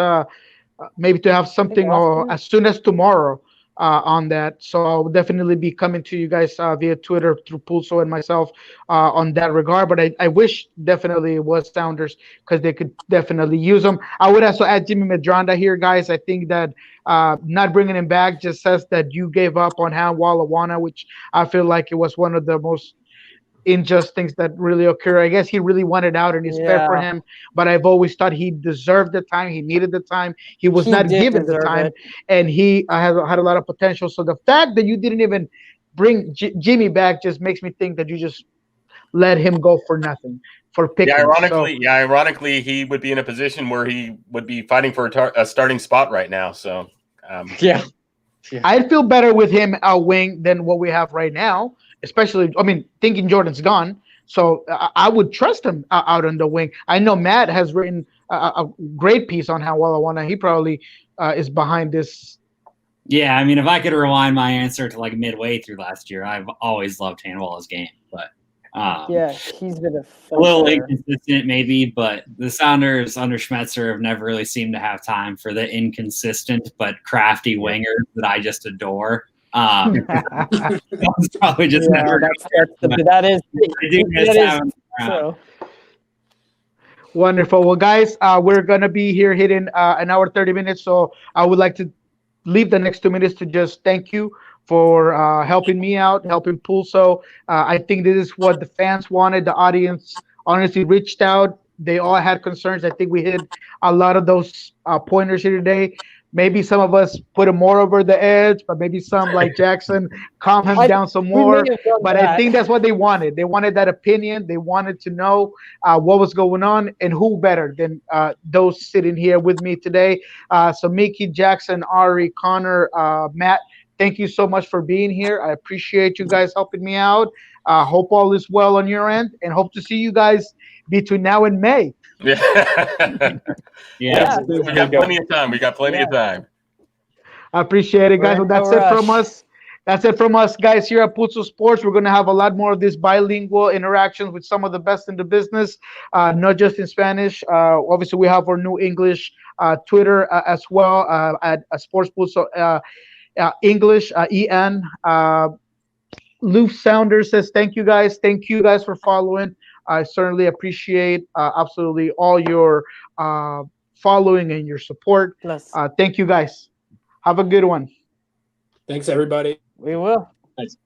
maybe to have something as soon as tomorrow on that. So I'll definitely be coming to you guys via Twitter through Pulso and myself on that regard. But I wish definitely it was Sounders, because they could definitely use them. I would also add Jimmy Medranda here, guys. I think that not bringing him back just says that you gave up on Han Walawana, which I feel like it was one of the most unjust things that really occur. I guess he really wanted out, and it's fair for him. But I've always thought he deserved the time. He needed the time. He was not given the time, and he had a lot of potential. So the fact that you didn't even bring Jimmy back just makes me think that you just let him go for nothing. For picking. Ironically, he would be in a position where he would be fighting for a starting spot right now. So, I'd feel better with him out wing than what we have right now. Especially, thinking Jordan's gone, so I would trust him out on the wing. I know Matt has written a great piece on how Walawana. He probably is behind this. Yeah, if I could rewind my answer to like midway through last year, I've always loved Hanwala's game, but he's been a little inconsistent maybe, but the Sounders under Schmetzer have never really seemed to have time for the inconsistent but crafty winger that I just adore. That's probably just never. That is true. Wonderful. Well, guys, we're gonna be here hitting an hour 30 minutes, so I would like to leave the next 2 minutes to just thank you for helping me out, helping Pulso. I think this is what the fans wanted. The audience honestly reached out. They all had concerns. I think we hit a lot of those pointers here today. Maybe some of us put him more over the edge, but maybe some, like Jackson, calm him down some more. But I think that's what they wanted. They wanted that opinion. They wanted to know what was going on, and who better than those sitting here with me today. So Mickey, Jackson, Ari, Connor, Matt, thank you so much for being here. I appreciate you guys helping me out. Hope all is well on your end, and hope to see you guys between now and May. We got plenty of time. I appreciate it, guys. Well, that's it from us. That's it from us, guys, here at Pulso Sports. We're going to have a lot more of these bilingual interactions with some of the best in the business, not just in Spanish. Obviously, we have our new English Twitter as well at Sports Pulso English, EN. Lou Sounders says, thank you guys. Thank you guys for following I certainly appreciate absolutely all your following and your support. Plus, Thank you guys. Have a good one. Thanks, everybody. we will. Nice.